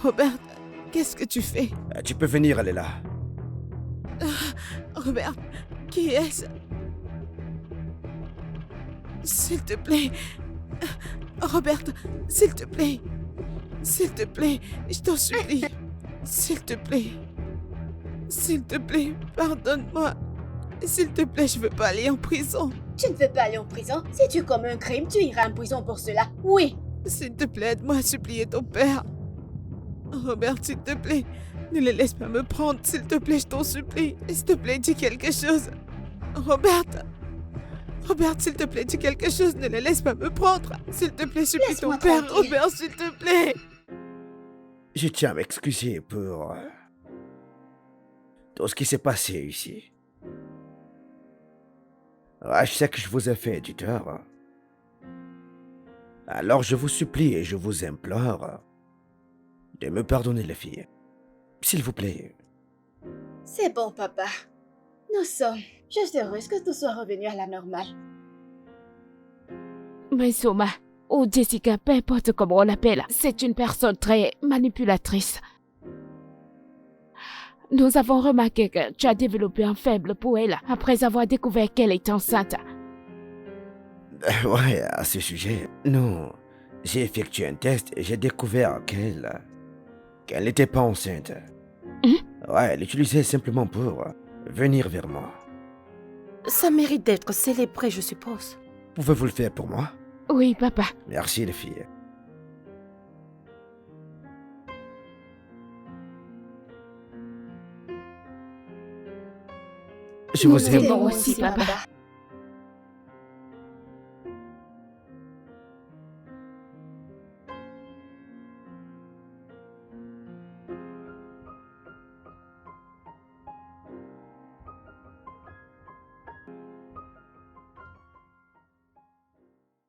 Robert, qu'est-ce que tu fais? Tu peux venir, elle est là. Robert, qui est-ce? S'il te plaît. Robert, s'il te plaît. S'il te plaît, je t'en supplie. S'il te plaît. S'il te plaît, pardonne-moi. S'il te plaît, je veux pas aller en prison. Tu ne veux pas aller en prison? Si tu commets un crime, tu iras en prison pour cela. Oui. S'il te plaît, aide-moi à supplier ton père. Robert, s'il te plaît, ne les laisse pas me prendre. S'il te plaît, je t'en supplie. S'il te plaît, dis quelque chose. Robert, s'il te plaît, dis quelque chose. Ne les laisse pas me prendre. S'il te plaît, supplie ton Laisse-moi père. tranquille. Robert, s'il te plaît. Je tiens à m'excuser pour tout ce qui s'est passé ici. Ouais, je sais que je vous ai fait du tort. Alors je vous supplie et je vous implore de me pardonner, les filles. S'il vous plaît. C'est bon, papa. Nous sommes juste heureuses que tout soit revenu à la normale. Mais Soma, ou Jessica, peu importe comment on l'appelle, c'est une personne très manipulatrice. Nous avons remarqué que tu as développé un faible pour elle après avoir découvert qu'elle est enceinte. Ouais, à ce sujet, non. J'ai effectué un test et j'ai découvert qu'elle n'était pas enceinte. Ouais, elle l'utilisait simplement pour venir vers moi. Ça mérite d'être célébré, je suppose. Pouvez-vous le faire pour moi? Oui, papa. Merci, les filles. Je Nous vous aime. aimons aussi, papa.